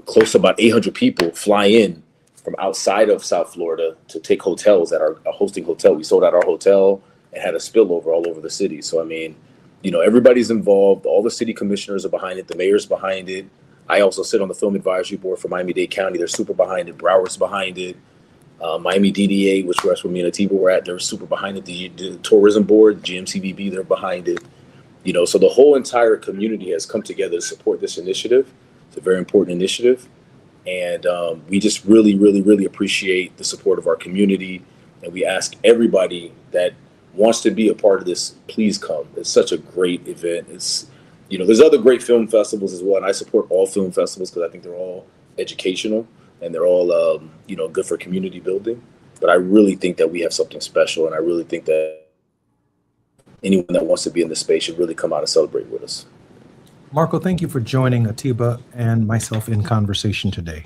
close to about 800 people fly in from outside of South Florida to take hotels at our hosting hotel. We sold out our hotel and had a spillover all over the city. So, I mean, everybody's involved. All the city commissioners are behind it. The mayor's behind it. I also sit on the film advisory board for Miami-Dade County. They're super behind it. Broward's behind it. Miami DDA, which where me and Atiba were at, they're super behind it. The tourism board, GMCVB, they're behind it. You know, so the whole entire community has come together to support this initiative. It's a very important initiative. And we just really, really, really appreciate the support of our community. And we ask everybody that wants to be a part of this, please come. It's such a great event. It's, you know, there's other great film festivals as well. And I support all film festivals because I think they're all educational and they're all, you know, good for community building. But I really think that we have something special. And I really think that anyone that wants to be in this space should really come out and celebrate with us. Marco, thank you for joining Atiba and myself in conversation today.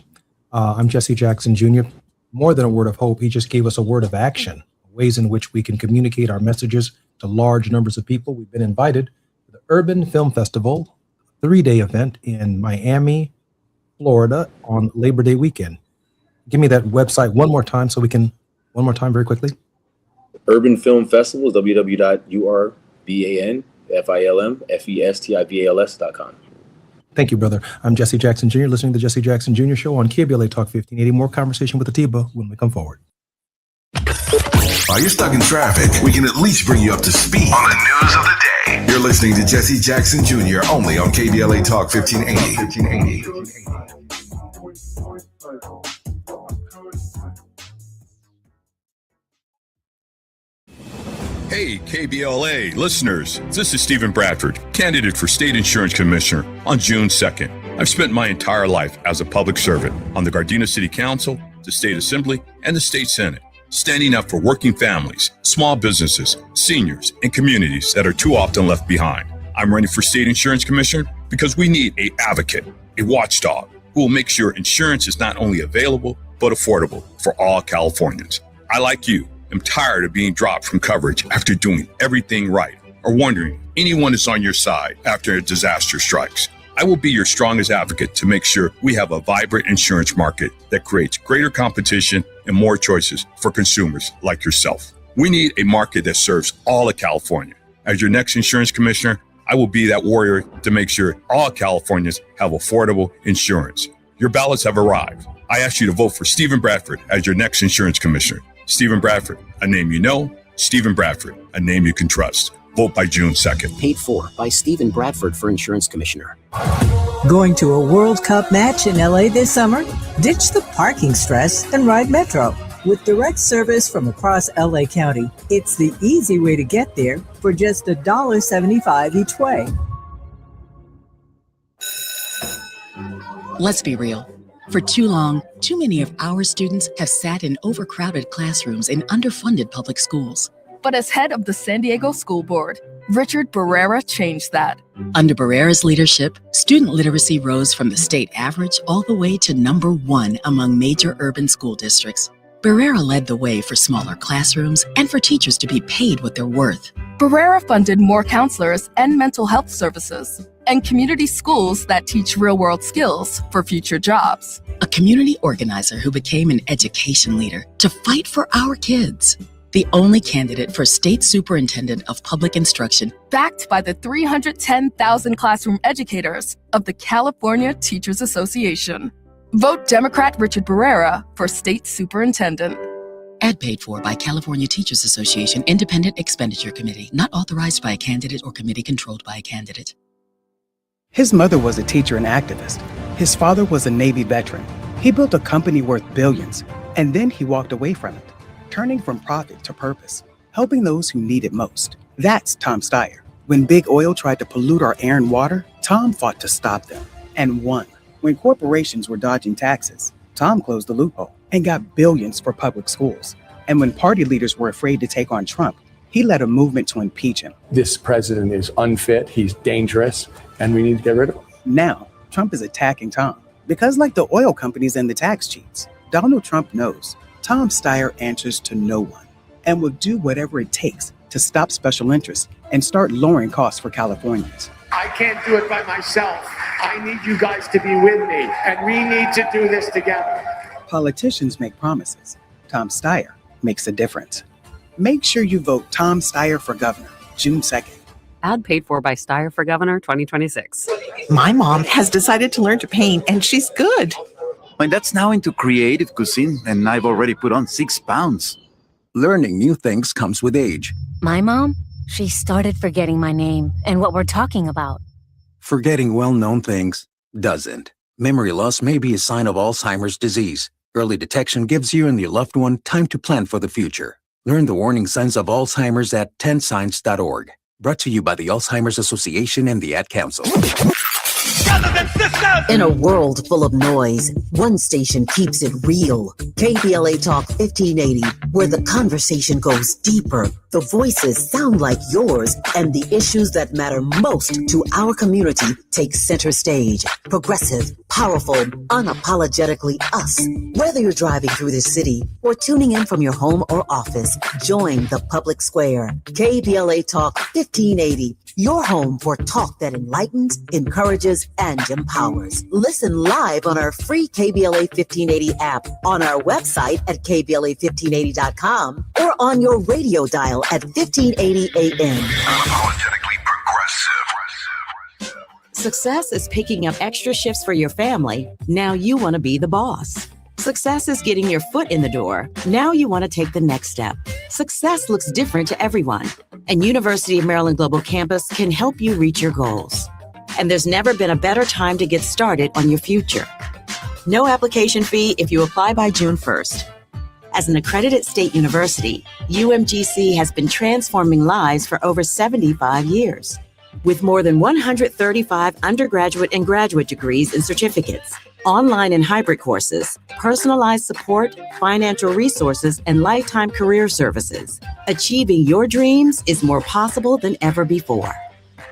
I'm Jesse Jackson Jr. More than a word of hope, he just gave us a word of action, ways in which we can communicate our messages to large numbers of people. We've been invited to the Urban Film Festival, a 3-day event in Miami, Florida on Labor Day weekend. Give me that website one more time very quickly. Urban Film Festival is www.urbanfilmfestivals.com. Thank you, brother. I'm Jesse Jackson Jr., listening to the Jesse Jackson Jr. Show on KBLA Talk 1580. More conversation with Atiba when we come forward. While you're stuck in traffic, we can at least bring you up to speed on the news of the day. You're listening to Jesse Jackson Jr. only on KBLA Talk 1580. Hey, KBLA listeners, this is Stephen Bradford, candidate for State Insurance Commissioner on June 2nd. I've spent my entire life as a public servant on the Gardena City Council, the State Assembly, and the State Senate, standing up for working families, small businesses, seniors, and communities that are too often left behind. I'm running for State Insurance Commissioner because we need an advocate, a watchdog, who will make sure insurance is not only available, but affordable for all Californians. I, like you, am tired of being dropped from coverage after doing everything right, or wondering if anyone is on your side after a disaster strikes. I will be your strongest advocate to make sure we have a vibrant insurance market that creates greater competition and more choices for consumers like yourself. We need a market that serves all of California. As your next insurance commissioner, I will be that warrior to make sure all Californians have affordable insurance. Your ballots have arrived. I ask you to vote for Stephen Bradford as your next insurance commissioner. Stephen Bradford, a name you know. Stephen Bradford, a name you can trust. Vote by June 2nd. Paid for by Stephen Bradford for Insurance Commissioner. Going to a World Cup match in LA this summer? Ditch the parking stress and ride Metro. With direct service from across LA County, it's the easy way to get there for just $1.75 each way. Let's be real. For too long, too many of our students have sat in overcrowded classrooms in underfunded public schools. But as head of the San Diego School Board, Richard Barrera changed that. Under Barrera's leadership, student literacy rose from the state average all the way to #1 among major urban school districts. Barrera led the way for smaller classrooms and for teachers to be paid what they're worth. Barrera funded more counselors and mental health services, and community schools that teach real-world skills for future jobs. A community organizer who became an education leader to fight for our kids. The only candidate for State Superintendent of Public Instruction, backed by the 310,000 classroom educators of the California Teachers Association. Vote Democrat Richard Barrera for State Superintendent. Ad paid for by California Teachers Association Independent Expenditure Committee, not authorized by a candidate or committee controlled by a candidate. His mother was a teacher and activist. His father was a Navy veteran. He built a company worth billions, and then he walked away from it, turning from profit to purpose, helping those who need it most. That's Tom Steyer. When big oil tried to pollute our air and water, Tom fought to stop them and won. When corporations were dodging taxes, Tom closed the loophole and got billions for public schools. And when party leaders were afraid to take on Trump, he led a movement to impeach him. This president is unfit, he's dangerous, and we need to get rid of him. Now, Trump is attacking Tom because, like the oil companies and the tax cheats, Donald Trump knows Tom Steyer answers to no one and will do whatever it takes to stop special interests and start lowering costs for Californians. I can't do it by myself. I need you guys to be with me, and we need to do this together. Politicians make promises. Tom Steyer makes a difference. Make sure you vote Tom Steyer for governor, June 2nd. Ad paid for by Steyer for Governor 2026. My mom has decided to learn to paint, and she's good. My dad's now into creative cuisine, and I've already put on 6 pounds. Learning new things comes with age. My mom, she started forgetting my name and what we're talking about. Forgetting well-known things doesn't. Memory loss may be a sign of Alzheimer's disease. Early detection gives you and your loved one time to plan for the future. Learn the warning signs of Alzheimer's at 10signs.org. Brought to you by the Alzheimer's Association and the Ad Council. In a world full of noise, one station keeps it real. KBLA Talk 1580, where the conversation goes deeper, the voices sound like yours, and the issues that matter most to our community take center stage. Progressive, powerful, unapologetically us. Whether you're driving through the city or tuning in from your home or office, join the public square. KBLA Talk 1580, your home for talk that enlightens, encourages, and empowers. Listen live on our free KBLA 1580 app, on our website at KBLA1580.com, or on your radio dial at 1580 AM. Success is picking up extra shifts for your family. Now you want to be the boss. Success is getting your foot in the door. Now you want to take the next step. Success looks different to everyone, and University of Maryland Global Campus can help you reach your goals. And there's never been a better time to get started on your future. No application fee if you apply by June 1st. As an accredited state university, UMGC has been transforming lives for over 75 years. With more than 135 undergraduate and graduate degrees and certificates, online and hybrid courses, personalized support, financial resources, and lifetime career services, achieving your dreams is more possible than ever before.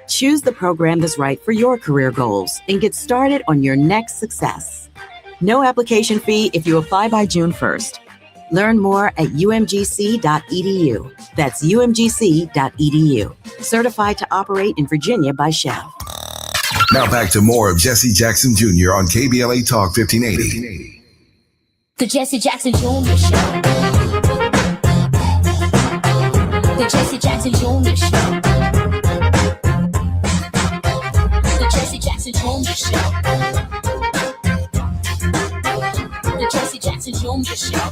Choose the program that's right for your career goals and get started on your next success. No application fee if you apply by June 1st. Learn more at umgc.edu. That's umgc.edu. Certified to operate in Virginia by Shell. Now back to more of Jesse Jackson Jr. on KBLA Talk 1580. The Jesse Jackson Jr. Show. The Jesse Jackson Jr. Show. The Jesse Jackson Jr. Show. The Jesse Jackson Jr. Show.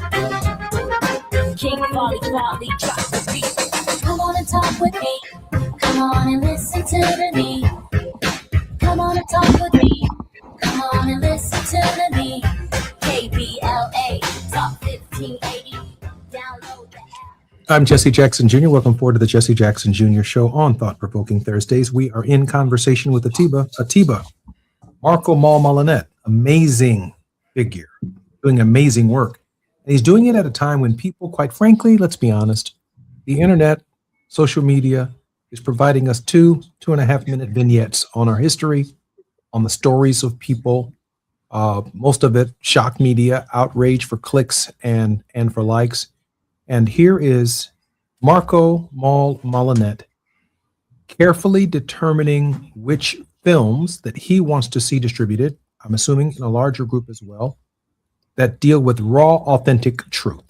King Volley drops the beat. Come on and talk with me. Come on and listen to the beat. Come on and talk with me. Come on and listen to the beat. KBLA Talk 1580. Download the app. I'm Jesse Jackson Jr. Welcome forward to the Jesse Jackson Jr. Show on Thought Provoking Thursdays. We are in conversation with Atiba, Marco Mal Molinet, amazing figure, doing amazing work. And he's doing it at a time when people, quite frankly, let's be honest, the internet, social media is providing us 2.5 minute vignettes on our history, on the stories of people, most of it shock media, outrage for clicks and for likes. And here is Marco Mal Molinet carefully determining which films that he wants to see distributed, I'm assuming in a larger group as well, that deal with raw, authentic truth.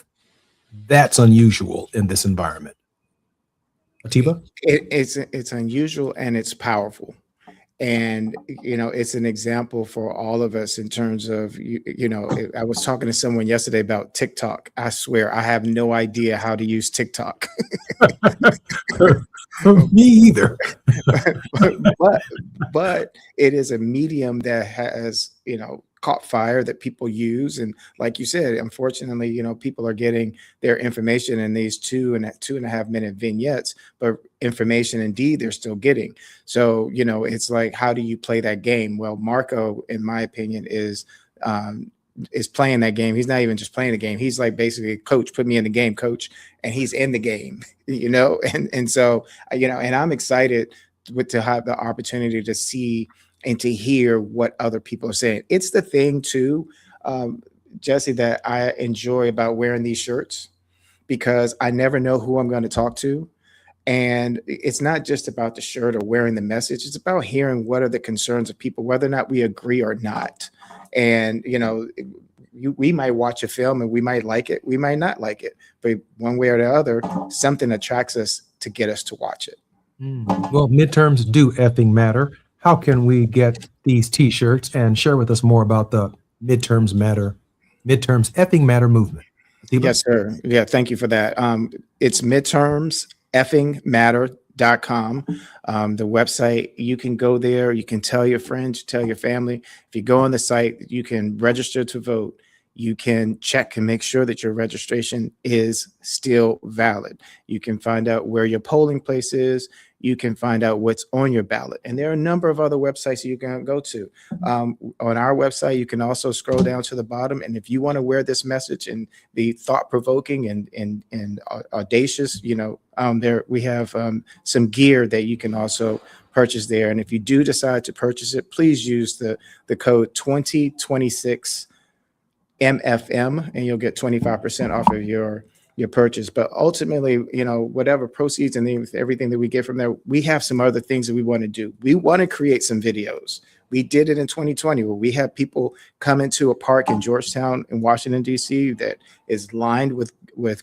That's unusual in this environment. Atiba? It's unusual and it's powerful. And, you know, it's an example for all of us in terms of, you know, I was talking to someone yesterday about TikTok. I swear, I have no idea how to use TikTok. Me either. but it is a medium that has, you know, caught fire that people use. And like you said, unfortunately, you know, people are getting their information in these 2.5 minute vignettes, but information indeed they're still getting. So, you know, it's like, how do you play that game? Well, Marco, in my opinion, is playing that game. He's not even just playing the game. He's like basically, coach, put me in the game, coach. And he's in the game, you know? And so, you know, and I'm excited to have the opportunity to see and to hear what other people are saying. It's the thing too, Jesse, that I enjoy about wearing these shirts, because I never know who I'm going to talk to. And it's not just about the shirt or wearing the message. It's about hearing what are the concerns of people, whether or not we agree or not. And, you know, we might watch a film and we might like it. We might not like it. But one way or the other, something attracts us to get us to watch it. Well, midterms do effing matter. how can we get these T-shirts, and share with us more about the Midterms Effing Matter movement? Atiba? Yes, sir. Yeah, thank you for that. It's midtermseffingmatter.com. The website, you can go there, you can tell your friends, tell your family. If you go on the site, you can register to vote. You can check and make sure that your registration is still valid. You can find out where your polling place is. You can find out what's on your ballot. And there are a number of other websites you can go to. On our website, you can also scroll down to the bottom. And if you want to wear this message and be thought-provoking and audacious, there we have some gear that you can also purchase there. And if you do decide to purchase it, please use the code 2026 MFM, and you'll get 25% off of your purchase. But ultimately, whatever proceeds and everything that we get from there, we have some other things that we want to do. We want to create some videos. We did it in 2020 where we had people come into a park in Georgetown in Washington, D.C. that is lined with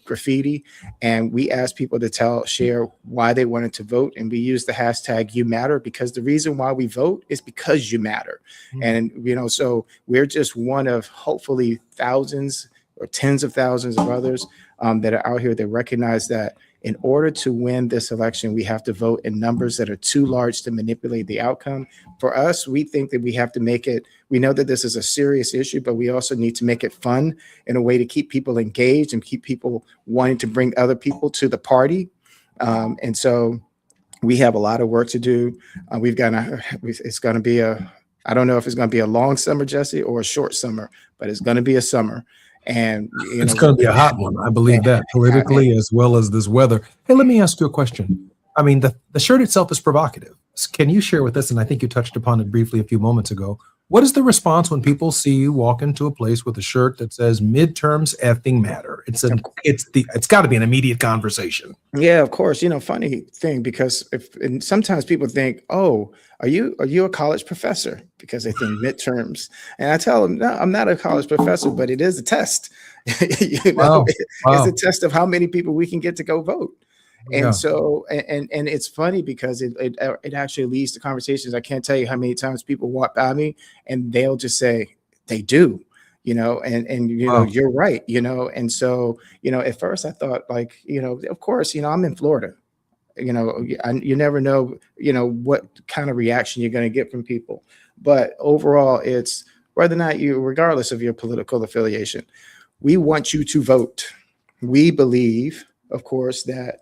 graffiti. And we asked people to share why they wanted to vote. And we used the hashtag You Matter, because the reason why we vote is because you matter. Mm-hmm. And, so we're just one of hopefully thousands or tens of thousands of others that are out here that recognize that in order to win this election, we have to vote in numbers that are too large to manipulate the outcome. For us, we think that we have to make it, we know that this is a serious issue, but we also need to make it fun in a way to keep people engaged and keep people wanting to bring other people to the party. And so we have a lot of work to do. It's going to be I don't know if it's going to be a long summer, Jesse, or a short summer, but it's going to be a summer. And it's going to be a hot one. I believe that politically as well as this weather. Hey, let me ask you a question. I mean, the shirt itself is provocative. Can you share with us, and I think you touched upon it briefly a few moments ago, what is the response when people see you walk into a place with a shirt that says Midterms Effing Matter? It's got to be an immediate conversation. Yeah, of course. Funny thing, because and sometimes people think, oh, are you a college professor? Because they think midterms. And I tell them, no, I'm not a college professor, but it is a test. Wow. It's a test of how many people we can get to go vote. And so, and it's funny because it actually leads to conversations. I can't tell you how many times people walk by me and they'll just say they do, and you're right, and so, at first I thought of course, I'm in Florida, you never know, what kind of reaction you're going to get from people. But overall, it's whether or not regardless of your political affiliation, we want you to vote. We believe, of course, that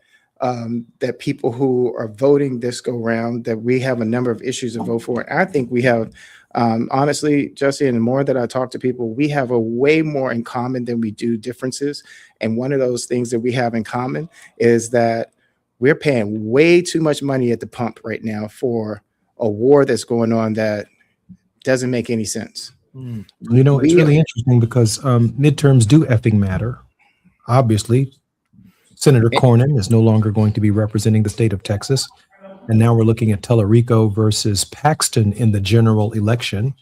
people who are voting this go round, that we have a number of issues to vote for. And I think we have, honestly, Jesse, and the more that I talk to people, we have a way more in common than we do differences. And one of those things that we have in common is that we're paying way too much money at the pump right now for a war that's going on that doesn't make any sense. It's really interesting because midterms do effing matter. Obviously, Senator Cornyn is no longer going to be representing the state of Texas. And now we're looking at Tellerico versus Paxton in the general election.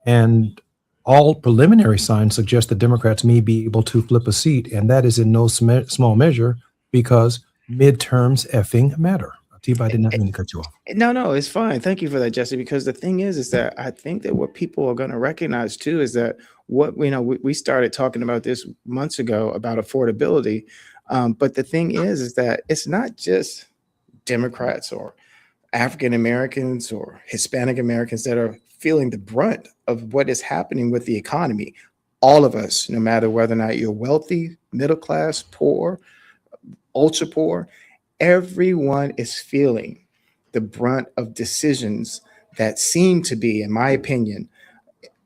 And all preliminary signs suggest that Democrats may be able to flip a seat. And that is in no small measure because midterms effing matter. Atiba, I did not mean to cut you off. No, it's fine. Thank you for that, Jesse, because the thing is that I think that what people are going to recognize too is that we started talking about this months ago about affordability. But the thing is that it's not just Democrats or African Americans or Hispanic Americans that are feeling the brunt of what is happening with the economy. All of us, no matter whether or not you're wealthy, middle class, poor, ultra poor, everyone is feeling the brunt of decisions that seem to be, in my opinion,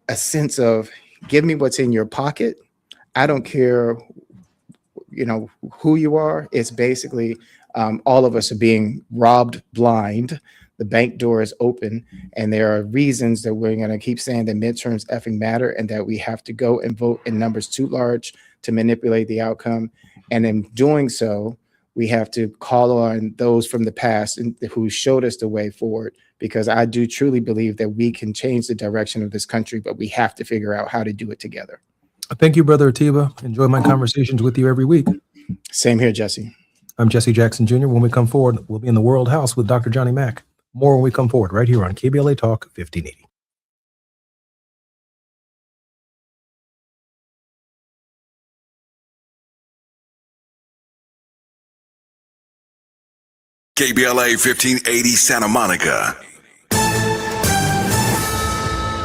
a sense of give me what's in your pocket. I don't care who you are. It's basically all of us are being robbed blind. The bank door is open, and there are reasons that we're going to keep saying that midterms effing matter and that we have to go and vote in numbers too large to manipulate the outcome. And in doing so, we have to call on those from the past and who showed us the way forward, because I do truly believe that we can change the direction of this country, but we have to figure out how to do it together. Thank you, Brother Atiba. Enjoy my conversations with you every week. Same here, Jesse. I'm Jesse Jackson Jr. When we come forward, we'll be in the World House with Dr. Johnny Mack. More when we come forward right here on KBLA Talk 1580. KBLA 1580 Santa Monica.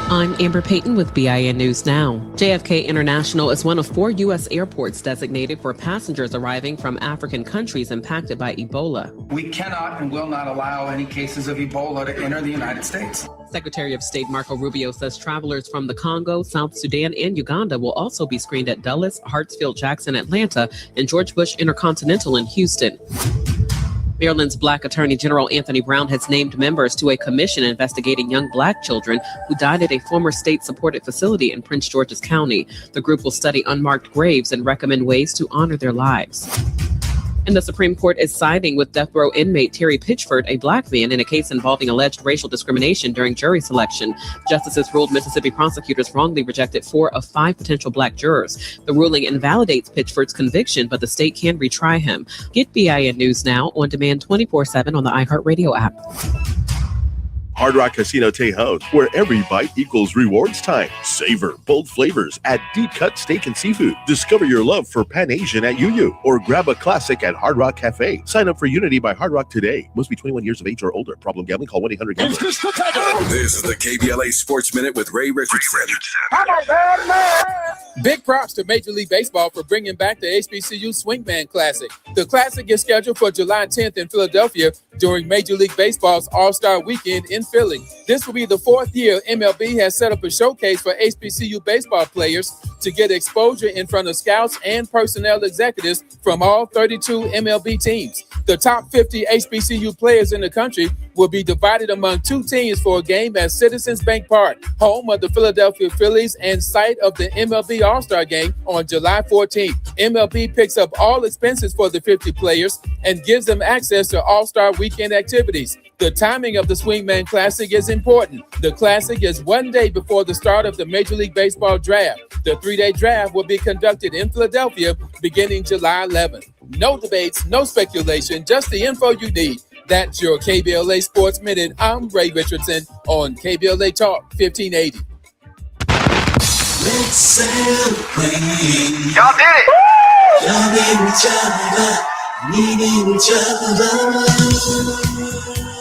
I'm Amber Payton with BIN News Now. JFK International is one of 4 U.S. airports designated for passengers arriving from African countries impacted by Ebola. We cannot and will not allow any cases of Ebola to enter the United States. Secretary of State Marco Rubio says travelers from the Congo, South Sudan, and Uganda will also be screened at Dulles, Hartsfield Jackson, Atlanta, and George Bush Intercontinental in Houston. Maryland's Black Attorney General Anthony Brown has named members to a commission investigating young Black children who died at a former state-supported facility in Prince George's County. The group will study unmarked graves and recommend ways to honor their lives. And the Supreme Court is siding with death row inmate Terry Pitchford, a Black man, in a case involving alleged racial discrimination during jury selection. Justices ruled Mississippi prosecutors wrongly rejected 4 of 5 potential Black jurors. The ruling invalidates Pitchford's conviction, but the state can retry him. Get BIN News Now on demand 24/7 on the iHeartRadio app. Hard Rock Casino Tejon, where every bite equals rewards time. Savor bold flavors at deep cut steak and seafood. Discover your love for Pan Asian at UU or grab a classic at Hard Rock Cafe. Sign up for Unity by Hard Rock today. Must be 21 years of age or older. Problem gambling? Call 1-800-GAMBLER. This is the KBLA Sports Minute with Ray Richardson. Big props to Major League Baseball for bringing back the HBCU Swingman Classic. The Classic is scheduled for July 10th in Philadelphia during Major League Baseball's All-Star Weekend in Philly. This will be the 4th year MLB has set up a showcase for HBCU baseball players to get exposure in front of scouts and personnel executives from all 32 MLB teams. The top 50 HBCU players in the country will be divided among 2 teams for a game at Citizens Bank Park, home of the Philadelphia Phillies and site of the MLB All-Star Game on July 14th. MLB picks up all expenses for the 50 players and gives them access to All-Star Weekend activities. The timing of the Swingman Classic is important. The Classic is 1 day before the start of the Major League Baseball draft. The 3-day draft will be conducted in Philadelphia beginning July 11th. No debates, no speculation, just the info you need. That's your KBLA Sports Minute. I'm Ray Richardson on KBLA Talk 1580. Let's celebrate. Y'all did it! Loving each other, needing each other.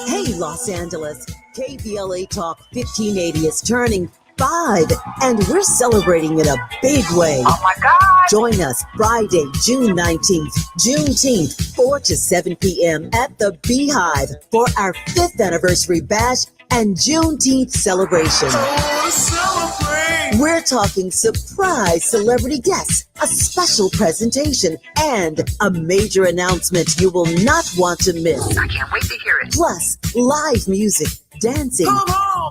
Hey, Los Angeles, KBLA Talk 1580 is turning 5, and we're celebrating in a big way. Oh my God! Join us Friday, June 19th, Juneteenth, 4 to 7 p.m. at the Beehive for our 5th anniversary bash and Juneteenth celebration. We're talking surprise celebrity guests, a special presentation, and a major announcement you will not want to miss. I can't wait to hear it. Plus, live music, dancing,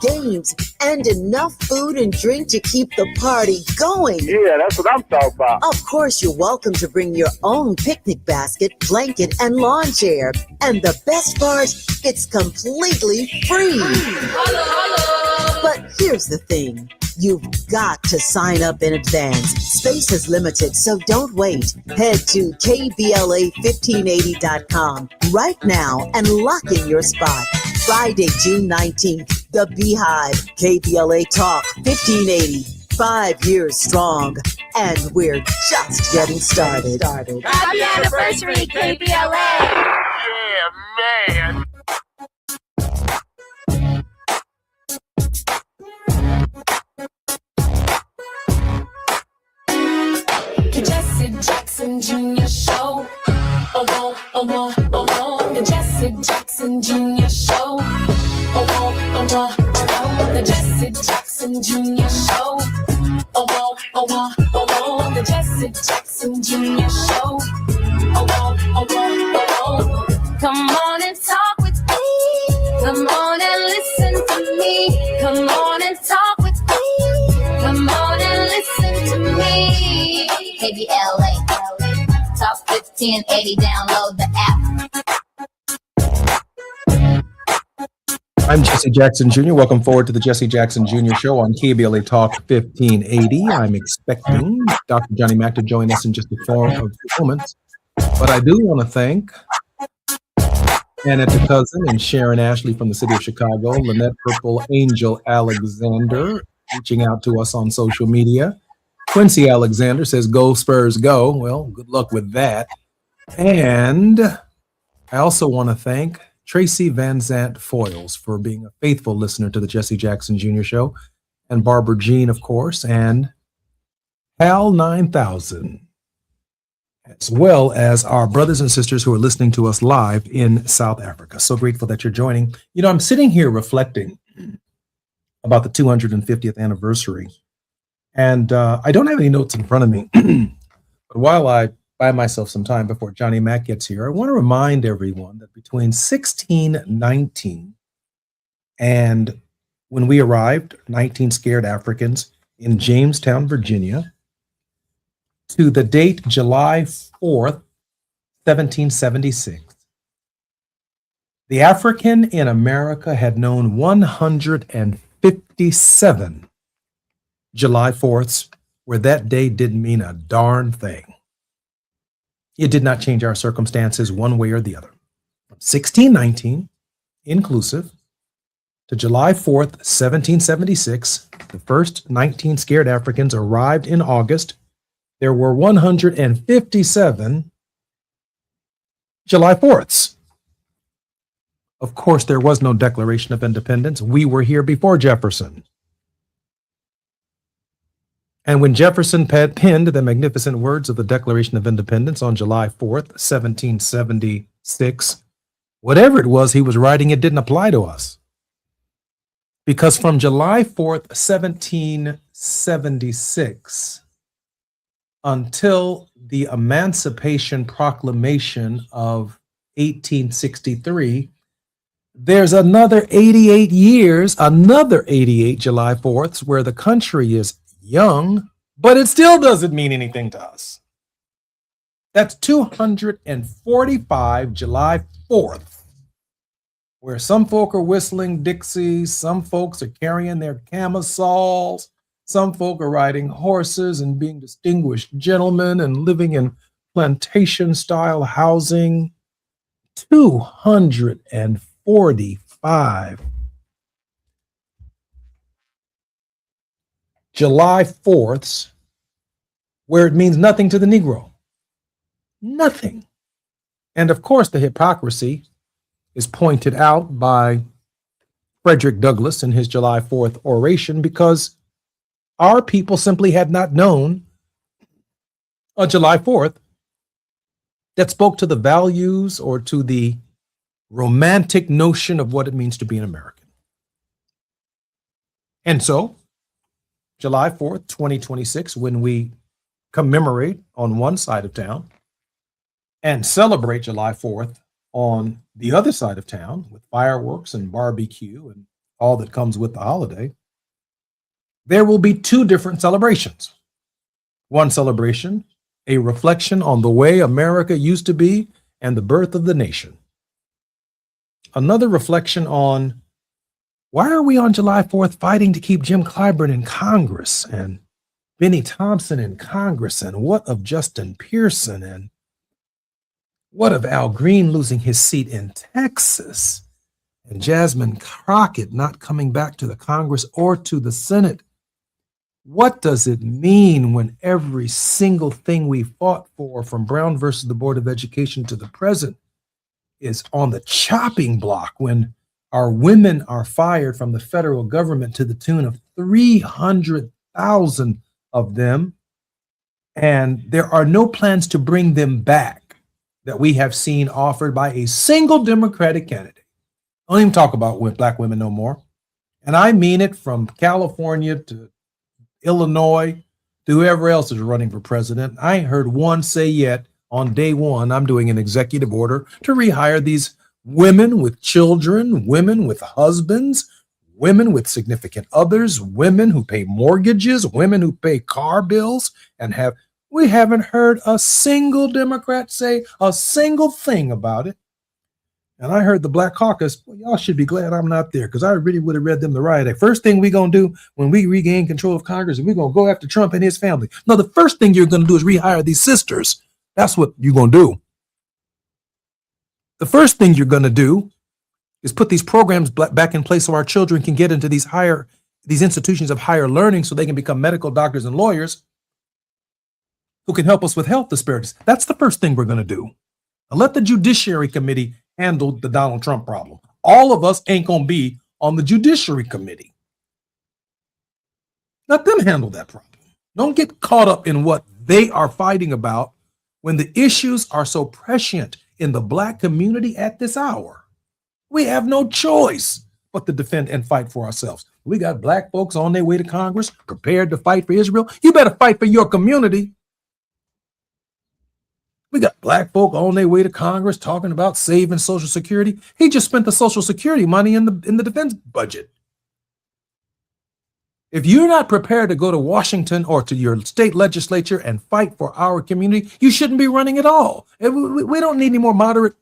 games, and enough food and drink to keep the party going. Yeah, that's what I'm talking about. Of course, you're welcome to bring your own picnic basket, blanket, and lawn chair. And the best part, it's completely free. But here's the thing. You've got to sign up in advance. Space is limited, so don't wait. Head to KBLA1580.com right now and lock in your spot. Friday, June 19th, the Beehive, KBLA Talk 1580. 5 years strong, and we're just getting started. Happy anniversary, KBLA! Yeah, man! The Jesse Jackson Jr. Show. Oh, oh, oh, oh, oh, oh. The Jesse Jackson Jr. Show. Oh, oh, oh, oh, oh. The Jesse Jackson Jr. Show. Oh, oh, oh, oh, oh, oh. The Jesse Jackson Jr. Show. Oh, oh, oh, oh, oh. Come on and talk with me. Come on and listen to me. Come on and talk with me. Come on and listen to me. KBLA Talk 1580. Download the app. I'm Jesse Jackson Jr. Welcome forward to the Jesse Jackson Jr. Show on KBLA Talk 1580. I'm expecting Dr. Johnny Mack to join us in just a few moments. But I do want to thank Annette Cousin and Sharon Ashley from the city of Chicago. Lynette Purple Angel Alexander reaching out to us on social media. Quincy Alexander says, "Go Spurs, go." Well, good luck with that. And I also want to thank Tracy Van Zant Foyles for being a faithful listener to the Jesse Jackson Jr. Show, and Barbara Jean, of course, and Hal 9000, as well as our brothers and sisters who are listening to us live in South Africa. So grateful that you're joining. You know, I'm sitting here reflecting about the 250th anniversary, and I don't have any notes in front of me, but while I buy myself some time before Johnny Mack gets here, I want to remind everyone that between 1619 and when we arrived, 19 scared Africans in Jamestown, Virginia, to the date July 4th, 1776, the African in America had known 157 July 4ths where that day didn't mean a darn thing. It did not change our circumstances one way or the other. From 1619, inclusive, to July 4th, 1776, the first 19 scared Africans arrived in August. There were 157 July 4ths. Of course, there was no Declaration of Independence. We were here before Jefferson. And when Jefferson penned the magnificent words of the Declaration of Independence on July 4th, 1776, whatever it was he was writing, it didn't apply to us. Because from July 4th, 1776, until the Emancipation Proclamation of 1863, there's another 88 years, another 88 July 4ths where the country is young, but it still doesn't mean anything to us. That's 245 July 4th, where some folk are whistling Dixie, some folks are carrying their camisoles, some folk are riding horses and being distinguished gentlemen and living in plantation-style housing. 245 July 4ths, where it means nothing to the Negro. Nothing. And of course, the hypocrisy is pointed out by Frederick Douglass in his July 4th oration, because our people simply had not known a July 4th that spoke to the values or to the romantic notion of what it means to be an American. And so, July 4th, 2026, when we commemorate on one side of town and celebrate July 4th on the other side of town with fireworks and barbecue and all that comes with the holiday, there will be two different celebrations. One celebration, a reflection on the way America used to be and the birth of the nation. Another reflection on why are we on July 4th fighting to keep Jim Clyburn in Congress and Benny Thompson in Congress, and what of Justin Pearson, and what of Al Green losing his seat in Texas, and Jasmine Crockett not coming back to the Congress or to the Senate? What does it mean when every single thing we fought for, from Brown versus the Board of Education to the present, is on the chopping block, when our women are fired from the federal government to the tune of 300,000 of them, and there are no plans to bring them back that we have seen offered by a single Democratic candidate? I don't even talk about black women no more. And I mean it from California to Illinois to whoever else is running for president. I ain't heard one say yet on day one, I'm doing an executive order to rehire these women with children, women with husbands, women with significant others, women who pay mortgages, women who pay car bills, and we haven't heard a single Democrat say a single thing about it. And I heard the Black Caucus, well, y'all should be glad I'm not there, because I really would have read them the riot act. First thing we're going to do when we regain control of Congress is we're going to go after Trump and his family. No, the first thing you're going to do is rehire these sisters. That's what you're going to do. The first thing you're going to do is put these programs back in place so our children can get into these institutions of higher learning so they can become medical doctors and lawyers who can help us with health disparities. That's the first thing we're going to do. Now let the Judiciary Committee handle the Donald Trump problem. All of us ain't going to be on the Judiciary Committee. Let them handle that problem. Don't get caught up in what they are fighting about when the issues are so prescient in the Black community at this hour. We have no choice but to defend and fight for ourselves. We got Black folks on their way to Congress, prepared to fight for Israel. You better fight for your community. We got Black folk on their way to Congress talking about saving Social Security. He just spent the Social Security money in the defense budget. If you're not prepared to go to Washington or to your state legislature and fight for our community, you shouldn't be running at all. We don't need any more moderate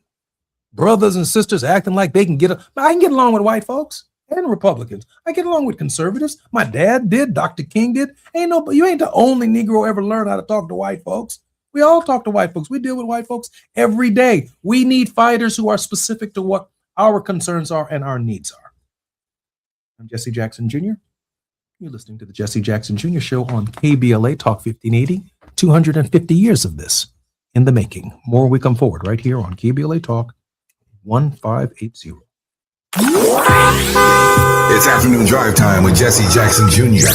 brothers and sisters acting like they can I can get along with white folks and Republicans. I get along with conservatives. My dad did. Dr. King did. You ain't the only Negro ever learned how to talk to white folks. We all talk to white folks. We deal with white folks every day. We need fighters who are specific to what our concerns are and our needs are. I'm Jesse Jackson Jr. You're listening to the Jesse Jackson Jr. Show on KBLA Talk 1580. 250 years of this in the making. More we come forward right here on KBLA Talk 1580. It's afternoon drive time with Jesse Jackson Jr.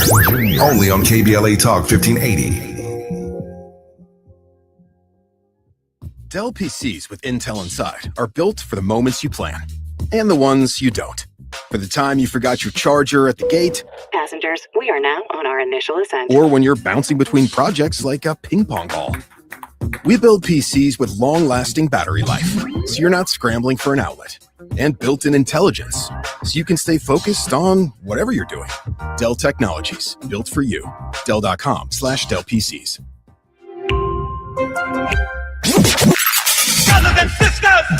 Only on KBLA Talk 1580. Dell PCs with Intel inside are built for the moments you plan and the ones you don't. For the time you forgot your charger at the gate. Passengers, we are now on our initial ascent. Or when you're bouncing between projects like a ping pong ball. We build PCs with long-lasting battery life, so you're not scrambling for an outlet. And built-in intelligence, so you can stay focused on whatever you're doing. Dell Technologies, built for you. Dell.com/Dell PCs.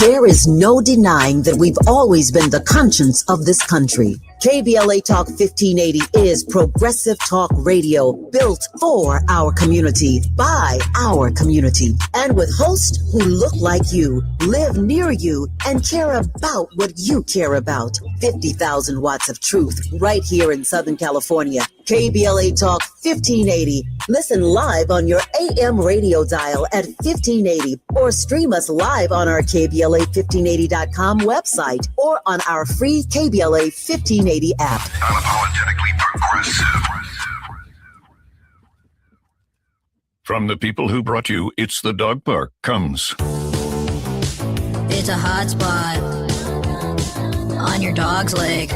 There is no denying that we've always been the conscience of this country. KBLA Talk 1580 is progressive talk radio built for our community, by our community, and with hosts who look like you, live near you, and care about what you care about. 50,000 watts of truth right here in Southern California. KBLA Talk 1580. Listen live on your AM radio dial at 1580 or stream us live on our KBLA1580.com website or on our free KBLA 1580 app. Unapologetically progressive. From the people who brought you It's the Dog Park comes. It's a hot spot on your dog's leg.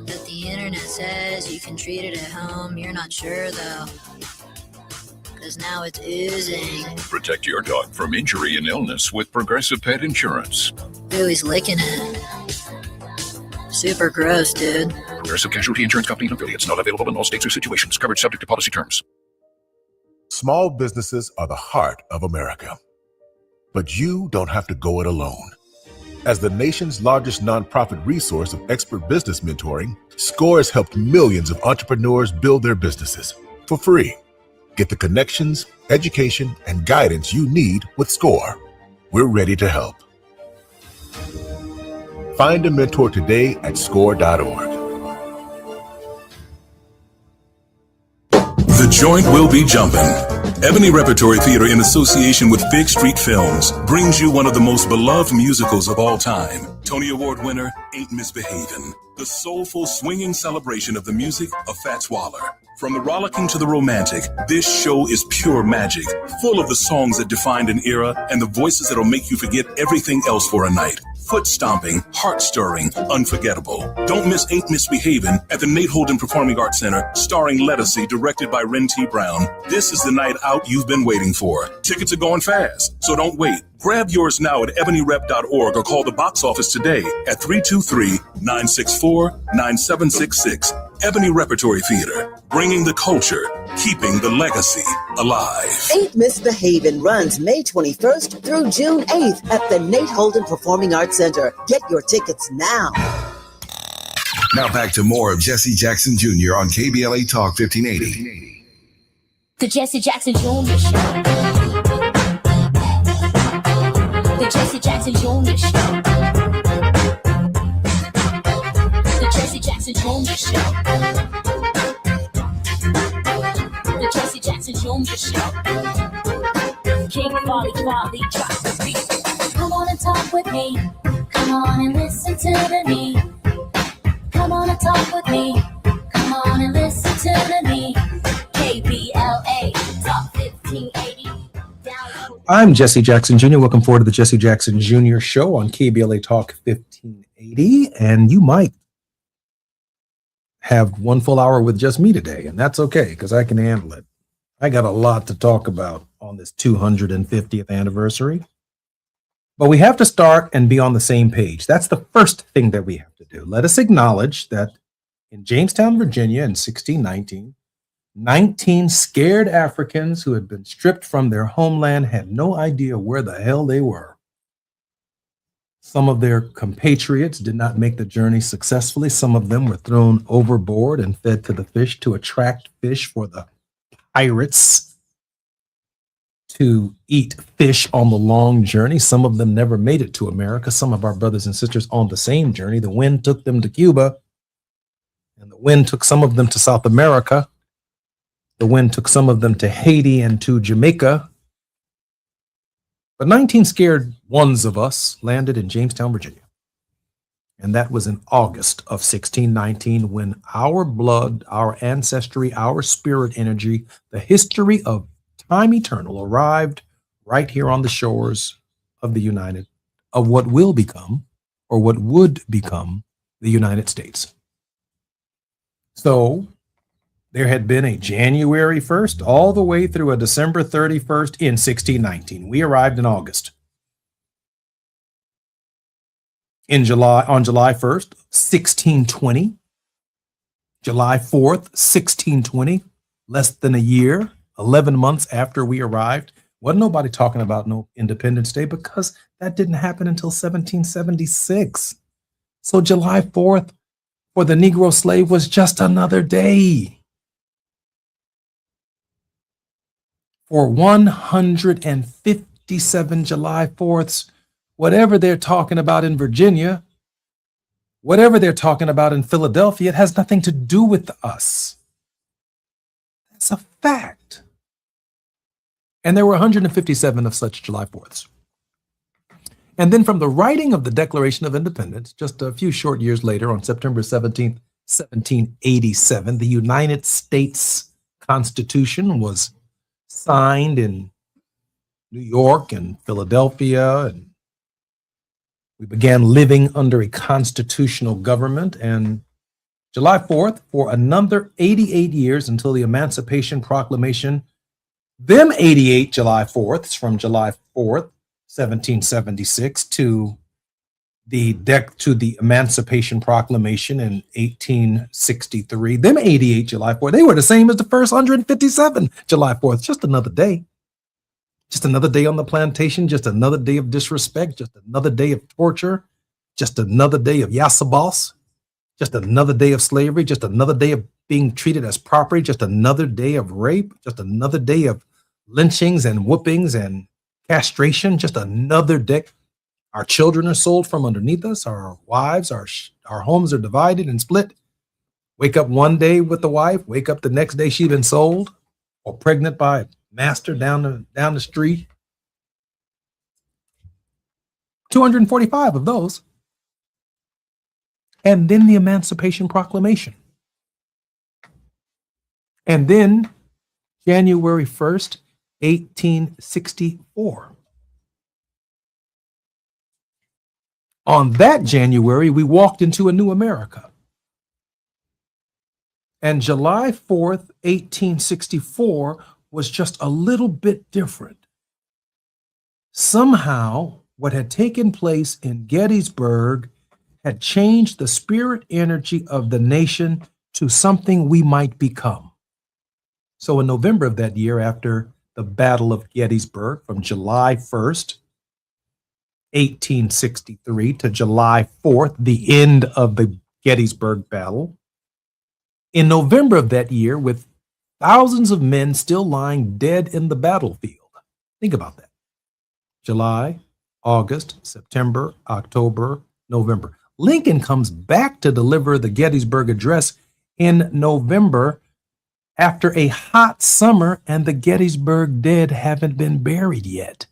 But the internet says you can treat it at home. You're not sure though, because now it's oozing. Protect your dog from injury and illness with Progressive Pet Insurance. Ooh, he's licking it. Super gross, dude. Progressive Casualty Insurance Company and affiliates. Not available in all states or situations. Coverage subject to policy terms. Small businesses are the heart of America. But you don't have to go it alone. As the nation's largest nonprofit resource of expert business mentoring, SCORE has helped millions of entrepreneurs build their businesses for free. Get the connections, education, and guidance you need with SCORE. We're ready to help. Find a mentor today at score.org. The joint will be jumping. Ebony Repertory Theater, in association with Big Street Films, brings you one of the most beloved musicals of all time. Tony Award winner, Ain't Misbehavin'. The soulful, swinging celebration of the music of Fats Waller. From the rollicking to the romantic, this show is pure magic, full of the songs that defined an era and the voices that'll make you forget everything else for a night. Foot stomping, heart stirring, unforgettable. Don't miss Ain't Misbehavin' at the Nate Holden Performing Arts Center, starring Lettucey, directed by Ren T. Brown. This is the night out you've been waiting for. Tickets are going fast, so don't wait. Grab yours now at ebonyrep.org or call the box office today at 323-964-9766. Ebony Repertory Theater, bringing the culture, keeping the legacy alive. Ain't Misbehavin' runs May 21st through June 8th at the Nate Holden Performing Arts Center. Get your tickets now. Now back to more of Jesse Jackson Jr. on KBLA Talk 1580. The Jesse Jackson Jr. Show. Jackson Jr. Show. The Tracy Jackson Jr. Show. The Tracy Jackson Jr. Show. King Folly drops the beat. Come on and talk with me. Come on and listen to me. Come on and talk with me. Come on and listen to me. KBLA Talk 1580. I'm Jesse Jackson Jr. Welcome forward to the Jesse Jackson Jr. Show on KBLA Talk 1580. And you might have 1 full hour with just me today, and that's okay because I can handle it. I got a lot to talk about on this 250th anniversary. But we have to start and be on the same page. That's the first thing that we have to do. Let us acknowledge that in Jamestown, Virginia in 1619, 19 scared Africans who had been stripped from their homeland had no idea where the hell they were. Some of their compatriots did not make the journey successfully. Some of them were thrown overboard and fed to the fish to attract fish for the pirates to eat fish on the long journey. Some of them never made it to America. Some of our brothers and sisters on the same journey. The wind took them to Cuba, and the wind took some of them to South America. The wind took some of them to Haiti and to Jamaica. But 19 scared ones of us landed in Jamestown, Virginia. And that was in August of 1619 when our blood, our ancestry, our spirit energy, the history of time eternal arrived right here on the shores of what will become, or what would become, the United States. So there had been a January 1st all the way through a December 31st in 1619. We arrived in August. On July 1st, 1620, July 4th, 1620, less than a year, 11 months after we arrived, wasn't nobody talking about no Independence Day because that didn't happen until 1776. So July 4th for the Negro slave was just another day. For 157 July 4ths, whatever they're talking about in Virginia, whatever they're talking about in Philadelphia, it has nothing to do with us. That's a fact. And there were 157 of such July 4ths. And then from the writing of the Declaration of Independence, just a few short years later, on September 17th, 1787, the United States Constitution was signed in New York and Philadelphia, and we began living under a constitutional government. And July 4th, for another 88 years until the Emancipation Proclamation, them 88 July 4ths from July 4th, 1776 to the Emancipation Proclamation in 1863, them 88 July 4th, they were the same as the first 157 July 4th, just another day. Just another day on the plantation, just another day of disrespect, just another day of torture, just another day of Yassabos, just another day of slavery, just another day of being treated as property, just another day of rape, just another day of lynchings and whoopings and castration, just another day. Our children are sold from underneath us, our wives, our homes are divided and split. Wake up one day with the wife, wake up the next day she's been sold or pregnant by a master down the street. 245 of those. And then the Emancipation Proclamation. And then January 1st, 1864. On that January, we walked into a new America. And July 4th, 1864 was just a little bit different. Somehow, what had taken place in Gettysburg had changed the spirit energy of the nation to something we might become. So in November of that year, after the Battle of Gettysburg, from July 1st, 1863 to July 4th, the end of the Gettysburg Battle, in November of that year, with thousands of men still lying dead in the battlefield. Think about that. July August, September, October, November. Lincoln comes back to deliver the Gettysburg Address in November after a hot summer, and the Gettysburg dead haven't been buried yet.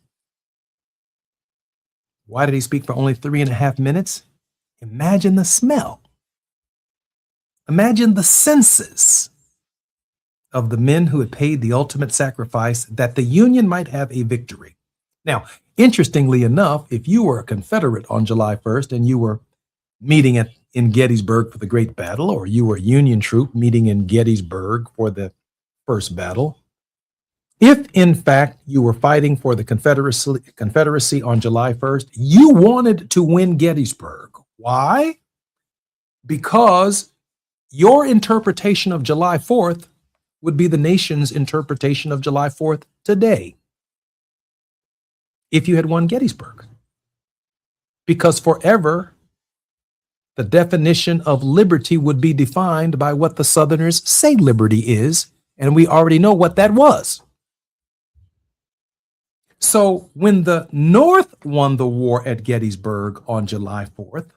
Why did he speak for only 3.5 minutes? Imagine the smell. Imagine the senses of the men who had paid the ultimate sacrifice that the Union might have a victory. Now, interestingly enough, if you were a Confederate on July 1st and you were meeting in Gettysburg for the Great Battle, or you were a Union troop meeting in Gettysburg for the first battle, if in fact you were fighting for the Confederacy on July 1st, you wanted to win Gettysburg. Why? Because your interpretation of July 4th would be the nation's interpretation of July 4th today, if you had won Gettysburg. Because forever, the definition of liberty would be defined by what the Southerners say liberty is, and we already know what that was. So when the North won the war at Gettysburg on July 4th,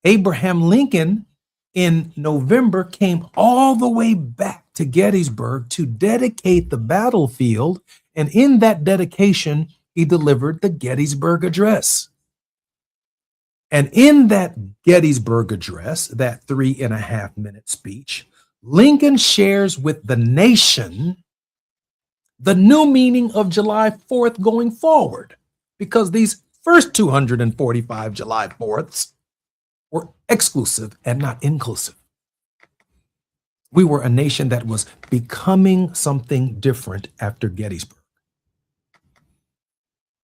Abraham Lincoln in November came all the way back to Gettysburg to dedicate the battlefield, and in that dedication, he delivered the Gettysburg Address. And in that Gettysburg Address, that 3.5-minute speech, Lincoln shares with the nation the new meaning of July 4th going forward, because these first 245 July 4ths were exclusive and not inclusive. We were a nation that was becoming something different after Gettysburg.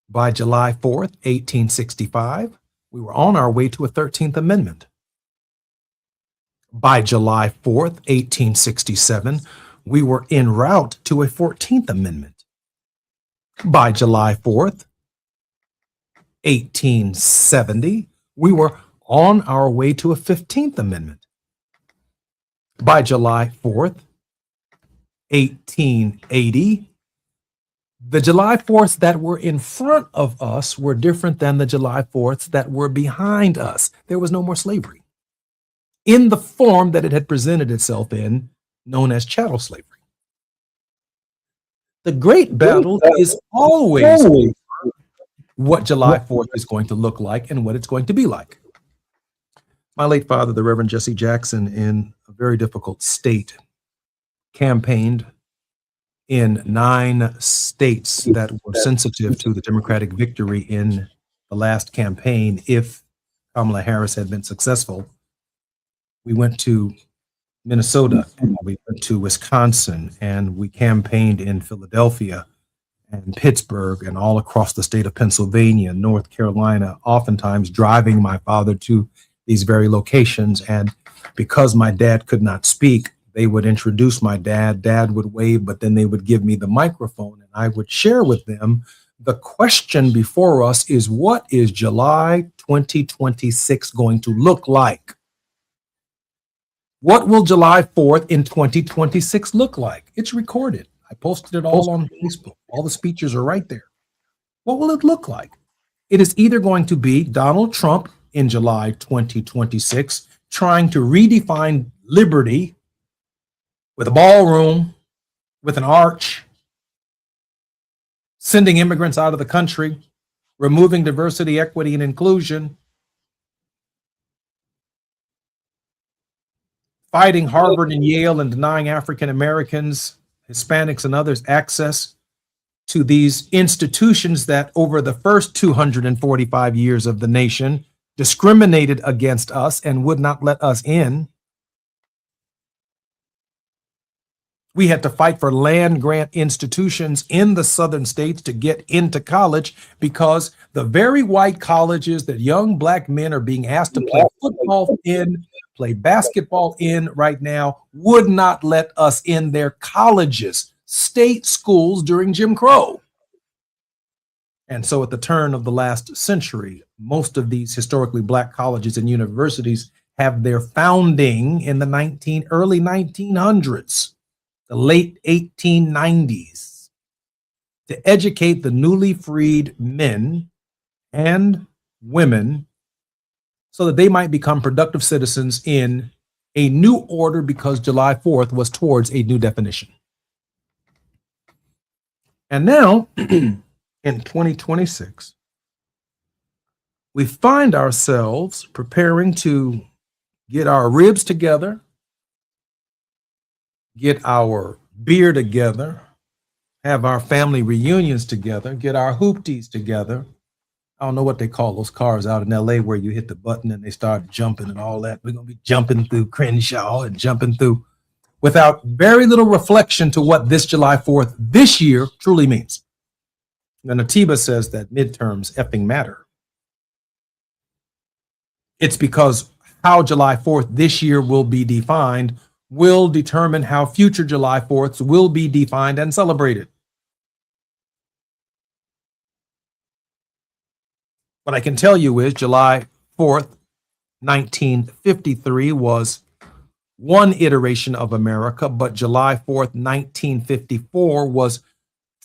By July 4th, 1865, we were on our way to a 13th Amendment. By July 4th, 1867, we were en route to a 14th Amendment. By July 4th, 1870, we were on our way to a 15th Amendment. By July 4th, 1880, the July 4ths that were in front of us were different than the July 4ths that were behind us. There was no more slavery in the form that it had presented itself in, known as chattel slavery. The great battle is always what July 4th is going to look like and what it's going to be like. My late father, the Reverend Jesse Jackson, in a very difficult state, campaigned in 9 states that were sensitive to the Democratic victory in the last campaign. If Kamala Harris had been successful, we went to Minnesota, and we went to Wisconsin, and we campaigned in Philadelphia and Pittsburgh and all across the state of Pennsylvania, North Carolina, oftentimes driving my father to these very locations. And because my dad could not speak, they would introduce my dad. Dad would wave, but then they would give me the microphone, and I would share with them. The question before us is, what is July 2026 going to look like? What will July 4th in 2026 look like? It's recorded. I posted it all on Facebook. All the speeches are right there. What will it look like? It is either going to be Donald Trump in July 2026 trying to redefine liberty with a ballroom, with an arch, sending immigrants out of the country, removing diversity, equity, and inclusion, fighting Harvard and Yale and denying African Americans, Hispanics, and others access to these institutions that over the first 245 years of the nation discriminated against us and would not let us in. We had to fight for land grant institutions in the southern states to get into college, because the very white colleges that young black men are being asked to play football in, play basketball in right now, would not let us in their colleges, state schools during Jim Crow. And so at the turn of the last century, most of these historically black colleges and universities have their founding in the early 1900s. The late 1890s, to educate the newly freed men and women so that they might become productive citizens in a new order, because July 4th was towards a new definition. And now, in 2026, we find ourselves preparing to get our ribs together, get our beer together, have our family reunions together, get our hoopties together. I don't know what they call those cars out in LA where you hit the button and they start jumping and all that. We're going to be jumping through Crenshaw and jumping through without very little reflection to what this July 4th this year truly means. And Atiba says that midterms effing matter. It's because how July 4th this year will be defined will determine how future July 4ths will be defined and celebrated. What I can tell you is July 4th, 1953 was one iteration of America, but July 4th, 1954 was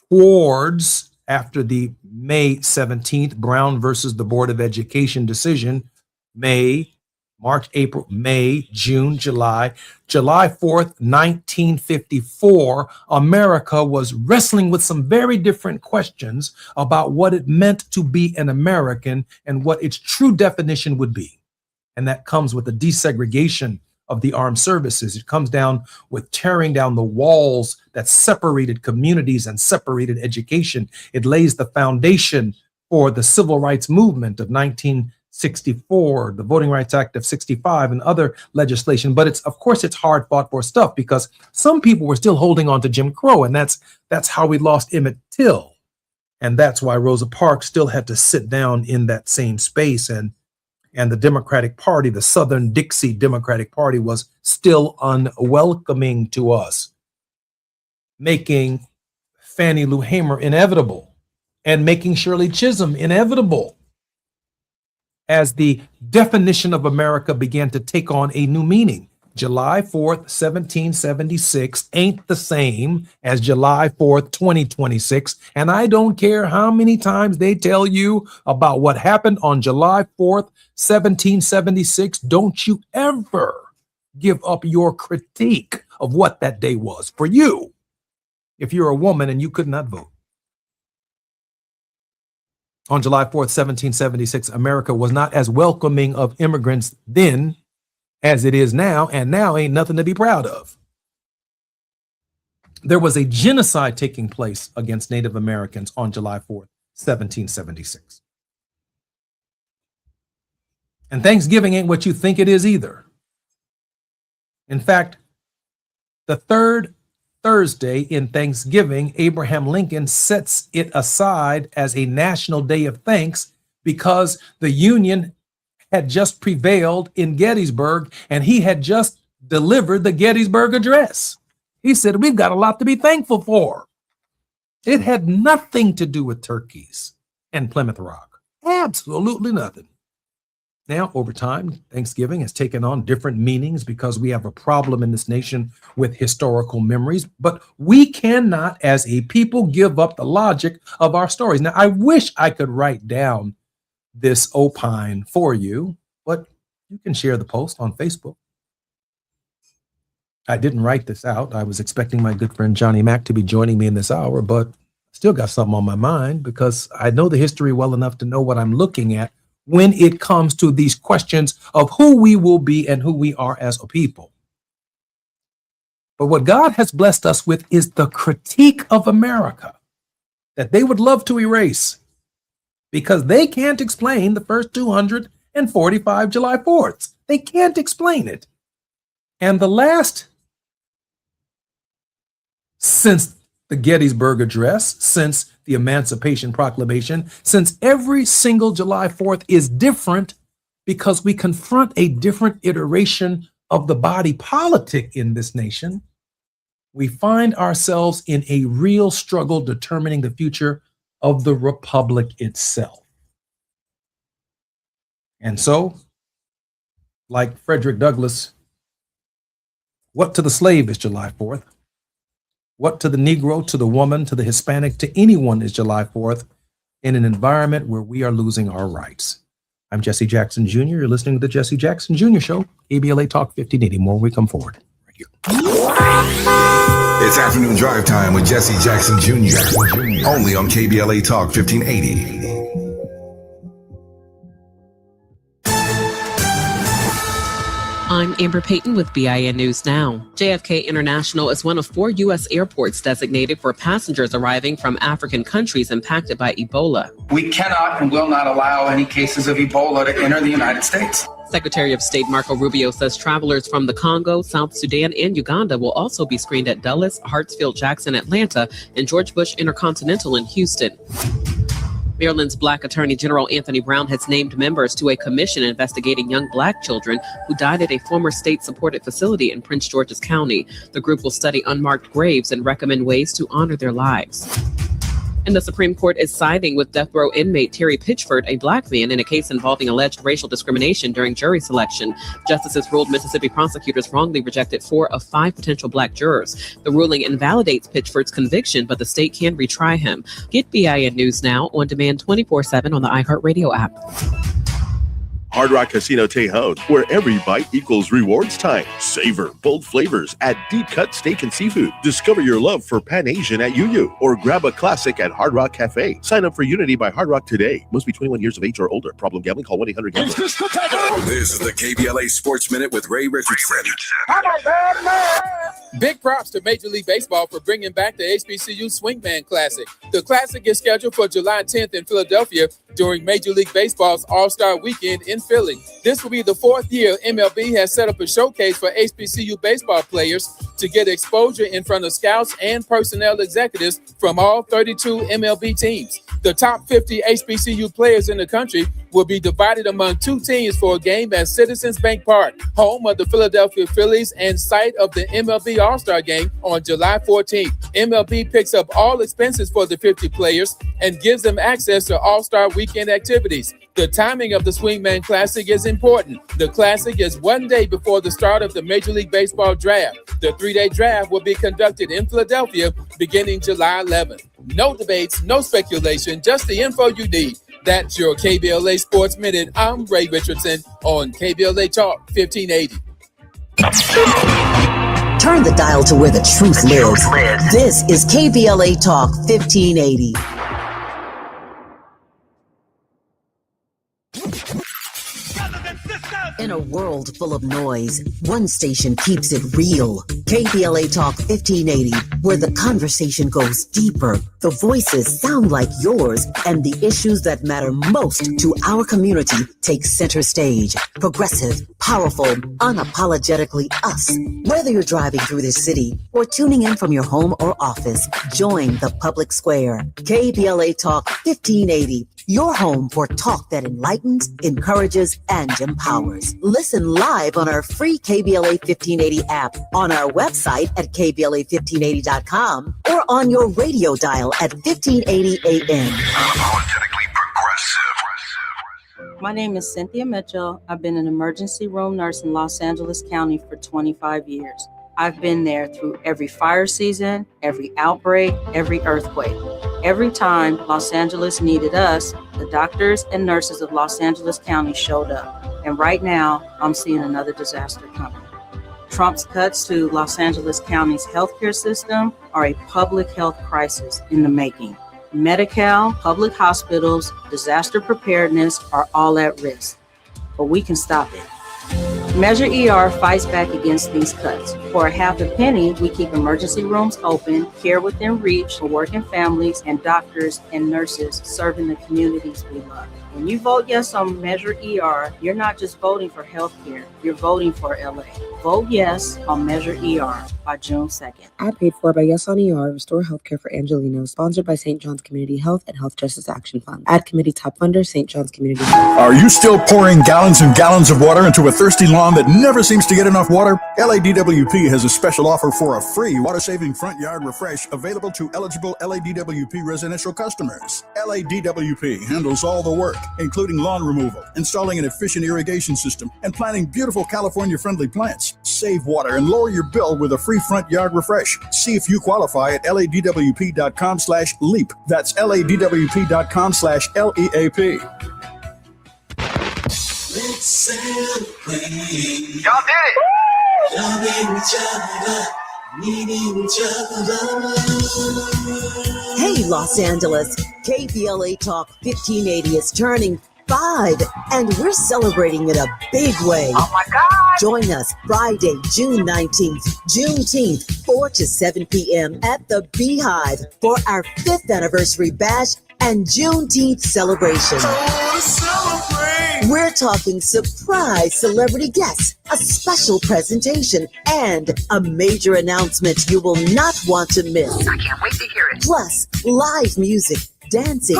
towards, after the May 17th Brown versus the Board of Education decision, March, April, May, June, July 4th, 1954, America was wrestling with some very different questions about what it meant to be an American and what its true definition would be. And that comes with the desegregation of the armed services. It comes down with tearing down the walls that separated communities and separated education. It lays the foundation for the civil rights movement of 1964, the Voting Rights Act of 65, and other legislation. But it's, of course, it's hard fought for stuff because some people were still holding on to Jim Crow, and that's how we lost Emmett Till. And that's why Rosa Parks still had to sit down in that same space. And the Democratic Party, the Southern Dixie Democratic Party, was still unwelcoming to us, making Fannie Lou Hamer inevitable and making Shirley Chisholm inevitable as the definition of America began to take on a new meaning. July 4th, 1776 ain't the same as July 4th, 2026. And I don't care how many times they tell you about what happened on July 4th, 1776. Don't you ever give up your critique of what that day was for you if you're a woman and you could not vote. On July 4th, 1776, America was not as welcoming of immigrants then as it is now, and now ain't nothing to be proud of. There was a genocide taking place against Native Americans on July 4th, 1776. And Thanksgiving ain't what you think it is either. In fact, the third Thursday in Thanksgiving, Abraham Lincoln sets it aside as a national day of thanks because the Union had just prevailed in Gettysburg and he had just delivered the Gettysburg Address. He said, we've got a lot to be thankful for. It had nothing to do with turkeys and Plymouth Rock. Absolutely nothing. Now, over time, Thanksgiving has taken on different meanings because we have a problem in this nation with historical memories, but we cannot, as a people, give up the logic of our stories. Now, I wish I could write down this opine for you, but you can share the post on Facebook. I didn't write this out. I was expecting my good friend Johnny Mack to be joining me in this hour, but still got something on my mind because I know the history well enough to know what I'm looking at when it comes to these questions of who we will be and who we are as a people. But what God has blessed us with is the critique of America that they would love to erase because they can't explain the first 245 July 4ths. They can't explain it. And the last, since the Gettysburg Address, since the Emancipation Proclamation, since every single July 4th is different because we confront a different iteration of the body politic in this nation, we find ourselves in a real struggle determining the future of the republic itself. And so, like Frederick Douglass, what to the slave is July 4th? What to the Negro, to the woman, to the Hispanic, to anyone is July 4th? in an environment where we are losing our rights. I'm Jesse Jackson Jr. You're listening to the Jesse Jackson Jr. Show, KBLA Talk 1580. More when we come forward. Right here. It's afternoon drive time with Jesse Jackson Jr. Only on KBLA Talk 1580. I'm Amber Payton with BIN News Now. JFK International is one of 4 U.S. airports designated for passengers arriving from African countries impacted by Ebola. We cannot and will not allow any cases of Ebola to enter the United States. Secretary of State Marco Rubio says travelers from the Congo, South Sudan, and Uganda will also be screened at Dulles, Hartsfield-Jackson, Atlanta, and George Bush Intercontinental in Houston. Maryland's Black Attorney General Anthony Brown has named members to a commission investigating young Black children who died at a former state-supported facility in Prince George's County. The group will study unmarked graves and recommend ways to honor their lives. And the Supreme Court is siding with death row inmate Terry Pitchford, a Black man, in a case involving alleged racial discrimination during jury selection. Justices ruled Mississippi prosecutors wrongly rejected 4 of 5 potential Black jurors. The ruling invalidates Pitchford's conviction, but the state can retry him. Get BIN News Now on demand 24/7 on the iHeartRadio app. Hard Rock Casino Tejon, where every bite equals rewards time. Savor bold flavors at Deep Cut Steak and Seafood. Discover your love for Pan Asian at Yu or grab a classic at Hard Rock Cafe. Sign up for Unity by Hard Rock today. Must be 21 years of age or older. Problem gambling? Call 1-800-GAMBLER. This is the KBLA Sports Minute with Ray Richardson. Big props to Major League Baseball for bringing back the HBCU Swingman Classic. The Classic is scheduled for July 10th in Philadelphia during Major League Baseball's All-Star Weekend in Philly. This will be the 4th year MLB has set up a showcase for HBCU baseball players to get exposure in front of scouts and personnel executives from all 32 MLB teams. The top 50 HBCU players in the country will be divided among 2 teams for a game at Citizens Bank Park, home of the Philadelphia Phillies and site of the MLB All-Star Game on July 14th. MLB picks up all expenses for the 50 players and gives them access to All-Star Weekend activities. The timing of the Swingman Classic is important. The Classic is 1 day before the start of the Major League Baseball draft. The 3-day draft will be conducted in Philadelphia beginning July 11th. No debates, no speculation, just the info you need. That's your KBLA Sports Minute. I'm Ray Richardson on KBLA Talk 1580. Turn the dial to where the truth lives. This is KBLA Talk 1580. In a world full of noise, one station keeps it real. KBLA Talk 1580, where the conversation goes deeper, the voices sound like yours, and the issues that matter most to our community take center stage. Progressive, powerful, unapologetically us. Whether you're driving through this city or tuning in from your home or office, join the public square. KBLA Talk 1580, your home for talk that enlightens, encourages, and empowers. Listen live on our free KBLA 1580 app, on our website at KBLA1580.com, or on your radio dial at 1580 AM. My name is Cynthia Mitchell. I've been an emergency room nurse in Los Angeles County for 25 years. I've been there through every fire season, every outbreak, every earthquake. Every time Los Angeles needed us, the doctors and nurses of Los Angeles County showed up. And right now, I'm seeing another disaster coming. Trump's cuts to Los Angeles County's healthcare system are a public health crisis in the making. Medi-Cal, public hospitals, disaster preparedness are all at risk, but we can stop it. Measure ER fights back against these cuts. For a half a penny, we keep emergency rooms open, care within reach for working families, and doctors and nurses serving the communities we love. When you vote yes on Measure ER, you're not just voting for healthcare, you're voting for LA. Vote yes on Measure ER by June 2nd. Ad paid for by Yes on ER, Restore Healthcare for Angelenos, sponsored by St. John's Community Health and Health Justice Action Fund. Ad committee top funder, St. John's Community Health. Are you still pouring gallons and gallons of water into a thirsty lawn that never seems to get enough water? LADWP LADWP has a special offer for a free water-saving front yard refresh available to eligible LADWP residential customers. LADWP handles all the work, including lawn removal, installing an efficient irrigation system, and planting beautiful California-friendly plants. Save water and lower your bill with a free front yard refresh. See if you qualify at LADWP.com/LEAP. That's LADWP.com/LEAP. Let's celebrate. Y'all did it. Loving each other, needing each other. Hey, Los Angeles, KBLA Talk 1580 is turning 5, and we're celebrating in a big way. Oh my God. Join us Friday, June 19th, Juneteenth, 4 to 7 p.m. at the Beehive for our 5th anniversary bash and Juneteenth celebration. We're talking surprise celebrity guests, a special presentation, and a major announcement you will not want to miss. I can't wait to hear it. Plus, live music, dancing,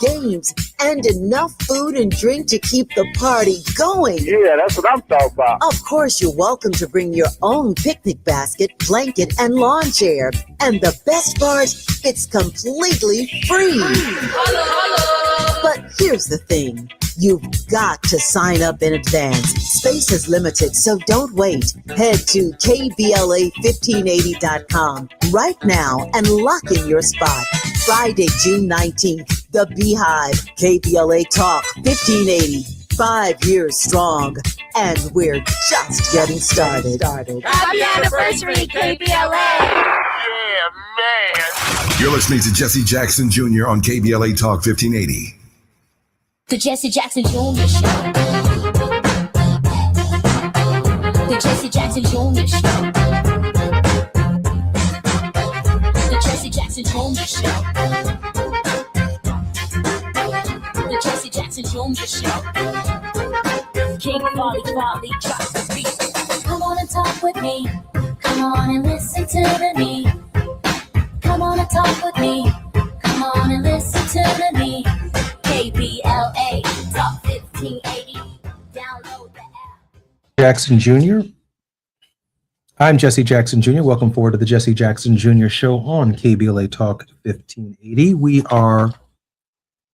games, and enough food and drink to keep the party going. Yeah, that's what I'm talking about. Of course, you're welcome to bring your own picnic basket, blanket, and lawn chair. And the best part, it's completely free. But here's the thing. You've got to sign up in advance. Space is limited, so don't wait. Head to KBLA1580.com right now and lock in your spot. Friday, June 19th, The Beehive, KBLA Talk 1580. 5 years strong, and we're just getting started. Happy anniversary, KBLA! Yeah, man. You're listening to Jesse Jackson Jr. on KBLA Talk 1580. The Jesse Jackson Jr. Show. The Jesse Jackson Jr. Show. The Jesse Jackson Jr. Show. The Jesse Jackson Jr. Show. King Folly, drop the beat. Come on and talk with me. Come on and listen to me. Come on and talk with me. Come on and listen to me. KBLA Talk 1580. Download the app. Jackson Jr. I'm Jesse Jackson Jr. Welcome forward to the Jesse Jackson Jr. Show on KBLA Talk 1580. We are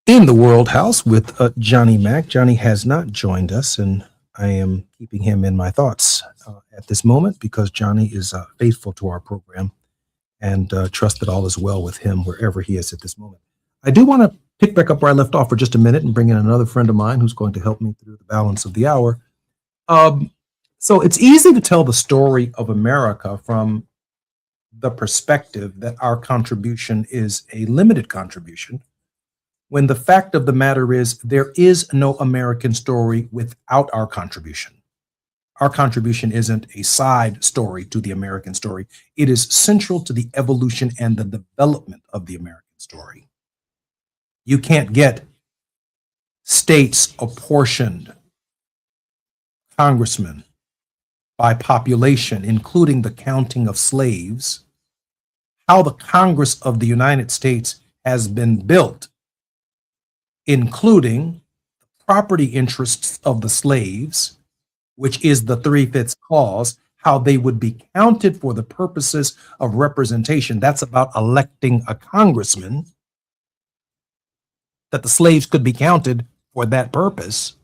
in the World House with Johnny Mack. Johnny has not joined us, and I am keeping him in my thoughts at this moment because Johnny is faithful to our program and trust that all is well with him wherever he is at this moment. I do want to pick back up where I left off for just a minute and bring in another friend of mine who's going to help me through the balance of the hour. So it's easy to tell the story of America from the perspective that our contribution is a limited contribution, when the fact of the matter is there is no American story without our contribution. Our contribution isn't a side story to the American story. It is central to the evolution and the development of the American story. You can't get states apportioned, congressmen, by population, including the counting of slaves, how the Congress of the United States has been built, including the property interests of the slaves, which is the 3/5 clause, how they would be counted for the purposes of representation. That's about electing a congressman, that the slaves could be counted for that purpose,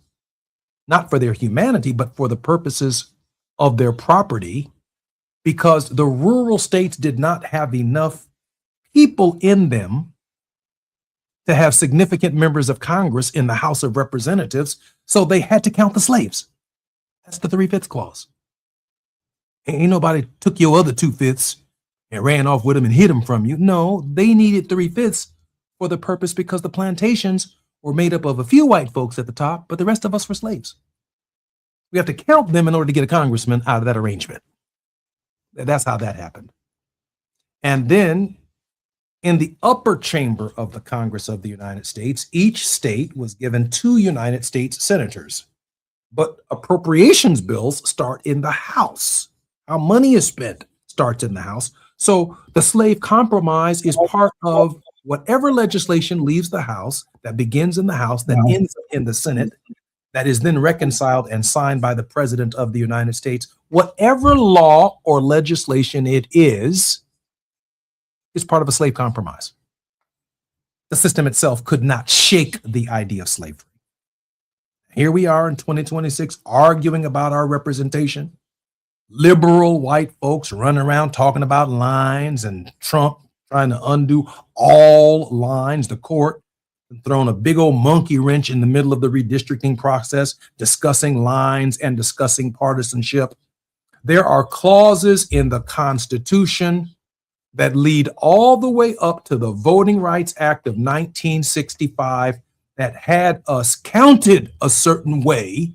not for their humanity, but for the purposes of their property, because the rural states did not have enough people in them to have significant members of Congress in the House of Representatives, so they had to count the slaves. That's the 3/5 clause. Ain't nobody took your other 2/5 and ran off with them and hid them from you. No, they needed 3/5 for the purpose because the plantations were made up of a few white folks at the top, but the rest of us were slaves. We have to count them in order to get a congressman out of that arrangement. That's how that happened. And then in the upper chamber of the Congress of the United States, each state was given 2 United States senators. But appropriations bills start in the House. How money is spent starts in the House. So the slave compromise is part of whatever legislation leaves the House, that begins in the House, that ends in the Senate, that is then reconciled and signed by the President of the United States, whatever law or legislation it is part of a slave compromise. The system itself could not shake the idea of slavery. Here we are in 2026 arguing about our representation. Liberal white folks running around talking about lines, and Trump trying to undo all lines. The court thrown a big old monkey wrench in the middle of the redistricting process, discussing lines and discussing partisanship. There are clauses in the Constitution that lead all the way up to the Voting Rights Act of 1965 that had us counted a certain way,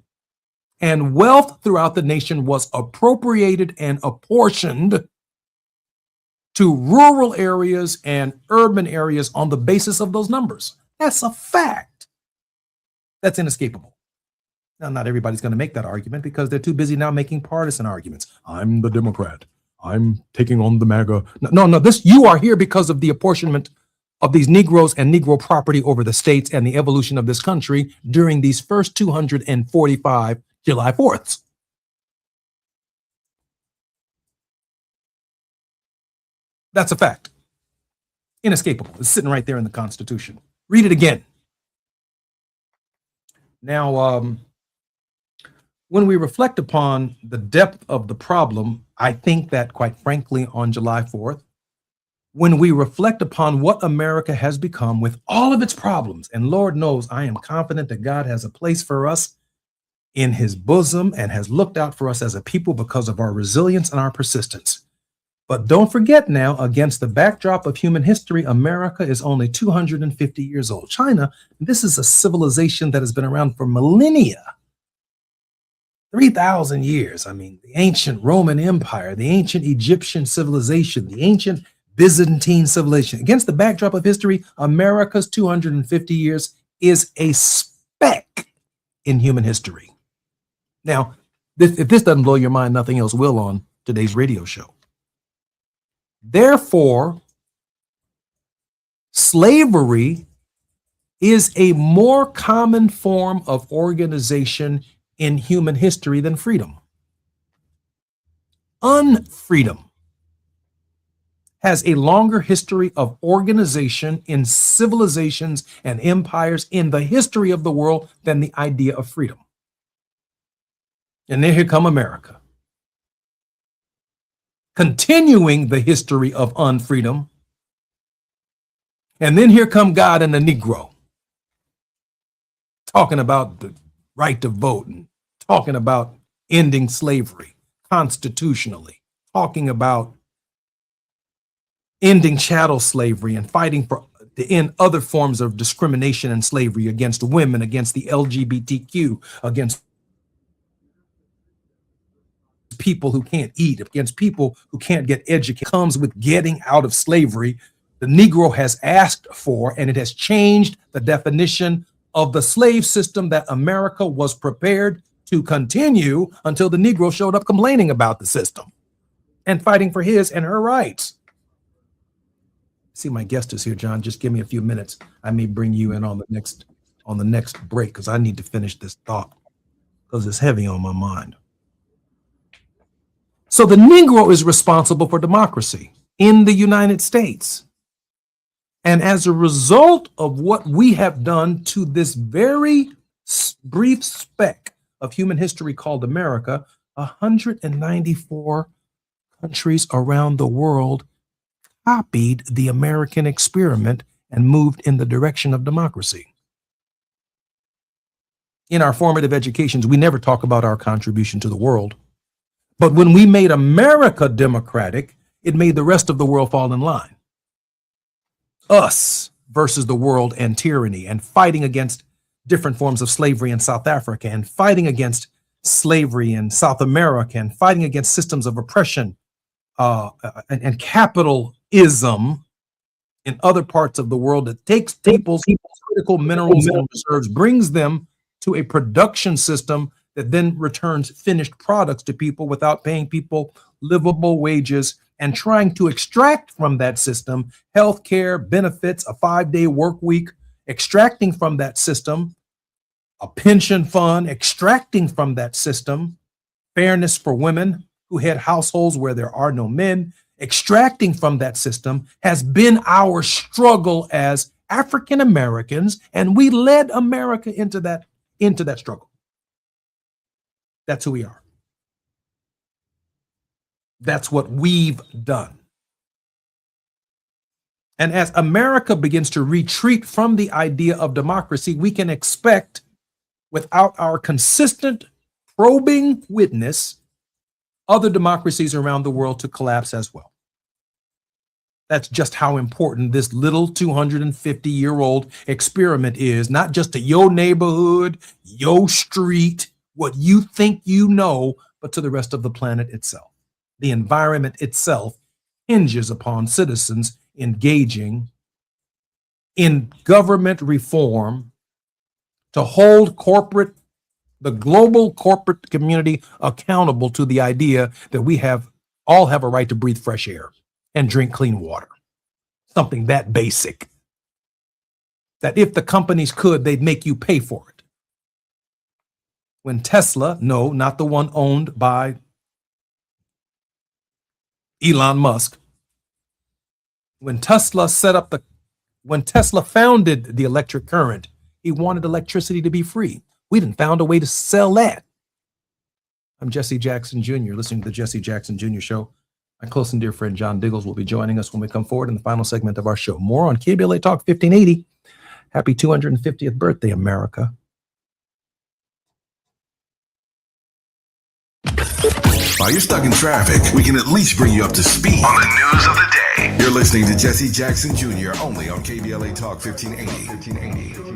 and wealth throughout the nation was appropriated and apportioned to rural areas and urban areas on the basis of those numbers. That's a fact. That's inescapable. Now, not everybody's going to make that argument because they're too busy now making partisan arguments. I'm the Democrat. I'm taking on the MAGA. No, you are here because of the apportionment of these Negroes and Negro property over the states and the evolution of this country during these first 245 July 4ths. That's a fact. Inescapable. It's sitting right there in the Constitution. Read it again. Now, when we reflect upon the depth of the problem, I think that, quite frankly, on July 4th, when we reflect upon what America has become with all of its problems, and Lord knows I am confident that God has a place for us in his bosom and has looked out for us as a people because of our resilience and our persistence. But don't forget now, against the backdrop of human history, America is only 250 years old. China, this is a civilization that has been around for millennia. 3,000 years. I mean, the ancient Roman Empire, the ancient Egyptian civilization, the ancient Byzantine civilization. Against the backdrop of history, America's 250 years is a speck in human history. Now, if this doesn't blow your mind, nothing else will on today's radio show. Therefore, slavery is a more common form of organization in human history than freedom. Unfreedom has a longer history of organization in civilizations and empires in the history of the world than the idea of freedom. And then here come America, continuing the history of unfreedom. And then here come God and the Negro, talking about the right to vote and talking about ending slavery constitutionally, talking about ending chattel slavery and fighting to end other forms of discrimination and slavery against women, against the LGBTQ, against people who can't eat, against people who can't get educated. Comes with getting out of slavery. The Negro has asked for, and it has changed the definition of the slave system that America was prepared to continue until the Negro showed up complaining about the system and fighting for his and her rights. See, my guest is here, John. Just give me a few minutes. I may bring you in on the next break because I need to finish this thought because it's heavy on my mind. So the Negro is responsible for democracy in the United States. And as a result of what we have done to this very brief speck of human history called America, 194 countries around the world copied the American experiment and moved in the direction of democracy. In our formative educations, we never talk about our contribution to the world. But when we made America democratic, it made the rest of the world fall in line. Us versus the world and tyranny, and fighting against different forms of slavery in South Africa, and fighting against slavery in South America, and fighting against systems of oppression and capitalism in other parts of the world that takes people's critical minerals and reserves, brings them to a production system that then returns finished products to people without paying people livable wages, and trying to extract from that system healthcare, benefits, a 5-day work week, extracting from that system a pension fund, extracting from that system fairness for women who head households where there are no men, extracting from that system has been our struggle as African Americans, and we led America into that struggle. That's who we are. That's what we've done. And as America begins to retreat from the idea of democracy, we can expect, without our consistent probing witness, other democracies around the world to collapse as well. That's just how important this little 250-year-old experiment is, not just to your neighborhood, your street, what you think you know, but to the rest of the planet itself. The environment itself hinges upon citizens engaging in government reform to hold the global corporate community accountable to the idea that we all have a right to breathe fresh air and drink clean water. Something that basic. That if the companies could, they'd make you pay for it. When Tesla, no, not the one owned by Elon Musk, when Tesla founded the electric current, he wanted electricity to be free. We didn't found a way to sell that. I'm Jesse Jackson Jr., listening to the Jesse Jackson Jr. Show. My close and dear friend John Diggles will be joining us when we come forward in the final segment of our show. More on KBLA Talk 1580. Happy 250th birthday, America. While you're stuck in traffic, we can at least bring you up to speed on the news of the day. You're listening to Jesse Jackson Jr. only on KBLA Talk 1580.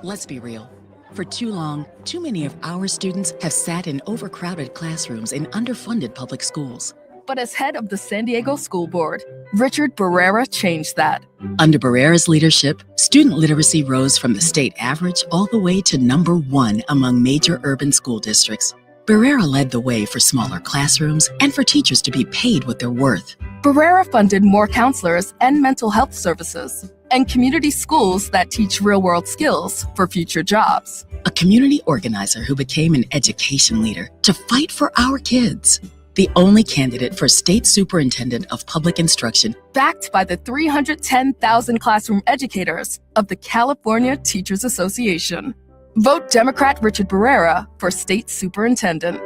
Let's be real. For too long, too many of our students have sat in overcrowded classrooms in underfunded public schools. But as head of the San Diego School Board, Richard Barrera changed that. Under Barrera's leadership, student literacy rose from the state average all the way to #1 among major urban school districts. Barrera led the way for smaller classrooms and for teachers to be paid what they're worth. Barrera funded more counselors and mental health services, and community schools that teach real-world skills for future jobs. A community organizer who became an education leader to fight for our kids. The only candidate for state superintendent of public instruction, backed by the 310,000 classroom educators of the California Teachers Association. Vote Democrat Richard Barrera for state superintendent.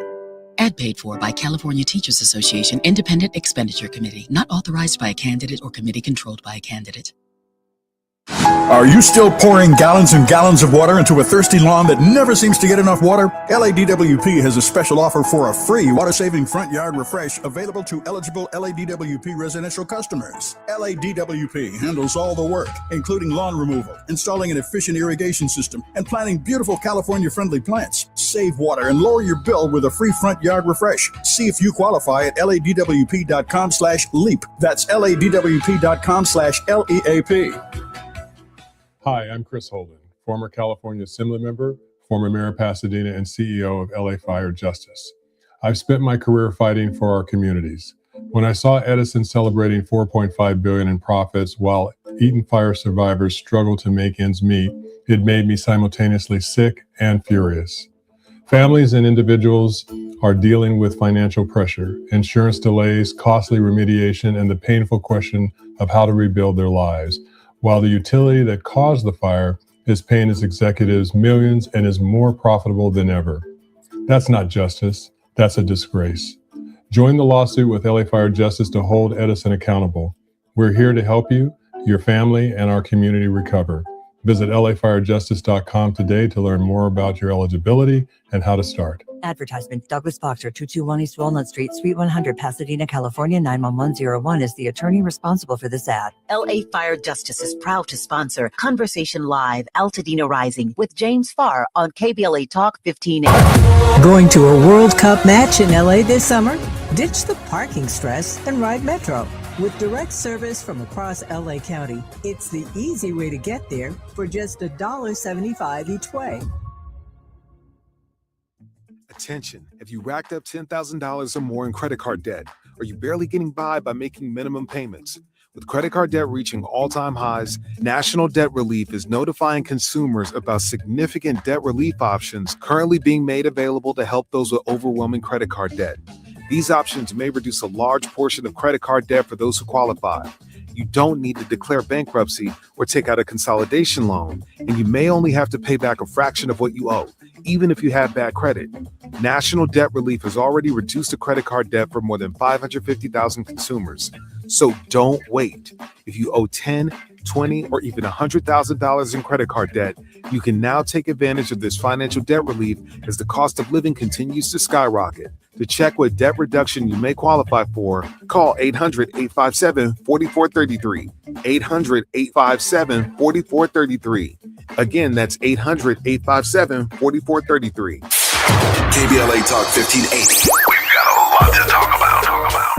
Ad paid for by California Teachers Association Independent Expenditure Committee, not authorized by a candidate or committee controlled by a candidate. Are you still pouring gallons and gallons of water into a thirsty lawn that never seems to get enough water? LADWP has a special offer for a free water-saving front yard refresh available to eligible LADWP residential customers. LADWP handles all the work, including lawn removal, installing an efficient irrigation system, and planting beautiful California-friendly plants. Save water and lower your bill with a free front yard refresh. See if you qualify at LADWP.com/LEAP. That's LADWP.com/LEAP. Hi, I'm Chris Holden, former California Assembly member, former mayor of Pasadena, and CEO of LA Fire Justice. I've spent my career fighting for our communities. When I saw Edison celebrating $4.5 billion in profits while Eaton fire survivors struggled to make ends meet, it made me simultaneously sick and furious. Families and individuals are dealing with financial pressure, insurance delays, costly remediation, and the painful question of how to rebuild their lives, while the utility that caused the fire is paying its executives millions and is more profitable than ever. That's not justice, that's a disgrace. Join the lawsuit with LA Fire Justice to hold Edison accountable. We're here to help you, your family, and our community recover. Visit lafirejustice.com today to learn more about your eligibility and how to start. Advertisement. Douglas Boxer, 221 East Walnut Street, Suite 100, Pasadena, California, 91101 is the attorney responsible for this ad. LA Fire Justice is proud to sponsor Conversation Live, Altadena Rising with James Farr on KBLA Talk 1580. Going to a World Cup match in LA this summer? Ditch the parking stress and ride Metro. With direct service from across LA County, it's the easy way to get there for just $1.75 each way. Attention, if you racked up $10,000 or more in credit card debt, Are you barely getting by making minimum payments? With credit card debt reaching all-time highs, National Debt Relief is notifying consumers about significant debt relief options currently being made available to help those with overwhelming credit card debt. These options may reduce a large portion of credit card debt for those who qualify. You don't need to declare bankruptcy or take out a consolidation loan, and you may only have to pay back a fraction of what you owe, even if you have bad credit. National Debt Relief has already reduced the credit card debt for more than 550,000 consumers. So don't wait. If you owe $10, $20, or even $100,000 in credit card debt, you can now take advantage of this financial debt relief as the cost of living continues to skyrocket. To check what debt reduction you may qualify for, call 800-857-4433. 800-857-4433. Again, that's 800-857-4433. KBLA Talk 1580. We've got a lot to talk about.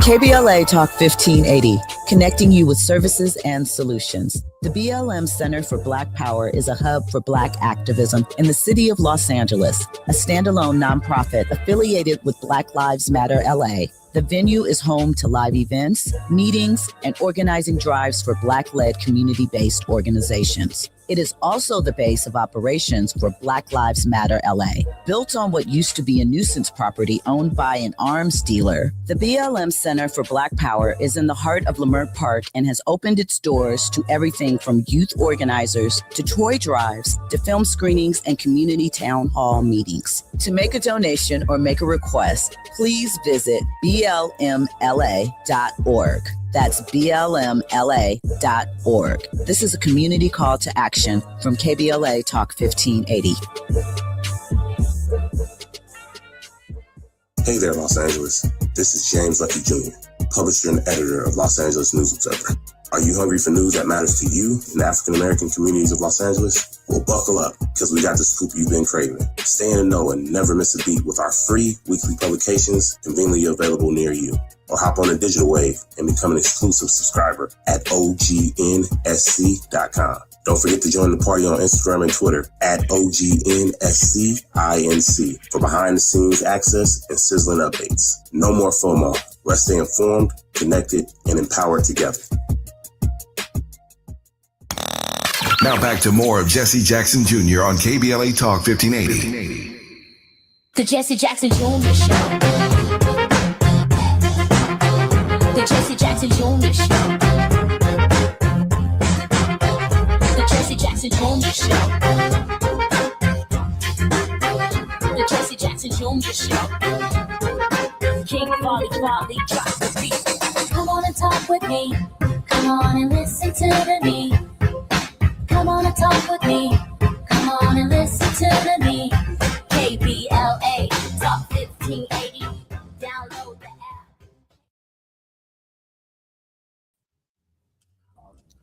KBLA Talk 1580, connecting you with services and solutions. The BLM Center for Black Power is a hub for Black activism in the city of Los Angeles, a standalone nonprofit affiliated with Black Lives Matter LA. The venue is home to live events, meetings, and organizing drives for Black-led community-based organizations. It is also the base of operations for Black Lives Matter LA. Built on what used to be a nuisance property owned by an arms dealer, the BLM Center for Black Power is in the heart of Leimert Park and has opened its doors to everything from youth organizers to toy drives to film screenings and community town hall meetings. To make a donation or make a request, please visit blmla.org. That's blmla.org. This is a community call to action from KBLA Talk 1580. Hey there, Los Angeles. This is James Lucky Jr., publisher and editor of Los Angeles News Observer. Are you hungry for news that matters to you in the African-American communities of Los Angeles? Well, buckle up, because we got the scoop you've been craving. Stay in the know and never miss a beat with our free weekly publications conveniently available near you. Or hop on the digital wave and become an exclusive subscriber at OGNSC.com. Don't forget to join the party on Instagram and Twitter at OGNSCINC for behind-the-scenes access and sizzling updates. No more FOMO. Let's stay informed, connected, and empowered together. Now back to more of Jesse Jackson Jr. on KBLA Talk 1580. The Jesse Jackson Jr. Show. The Jesse Jackson Jr. Show. The Jesse Jackson Jr. Show. The Jesse Jackson Jr. Show. King Volley, drop the beat. Come on and talk with me. Come on and listen to me. Come on and talk with me. Come on and listen to me. KBLA Talk 1580. Download the app.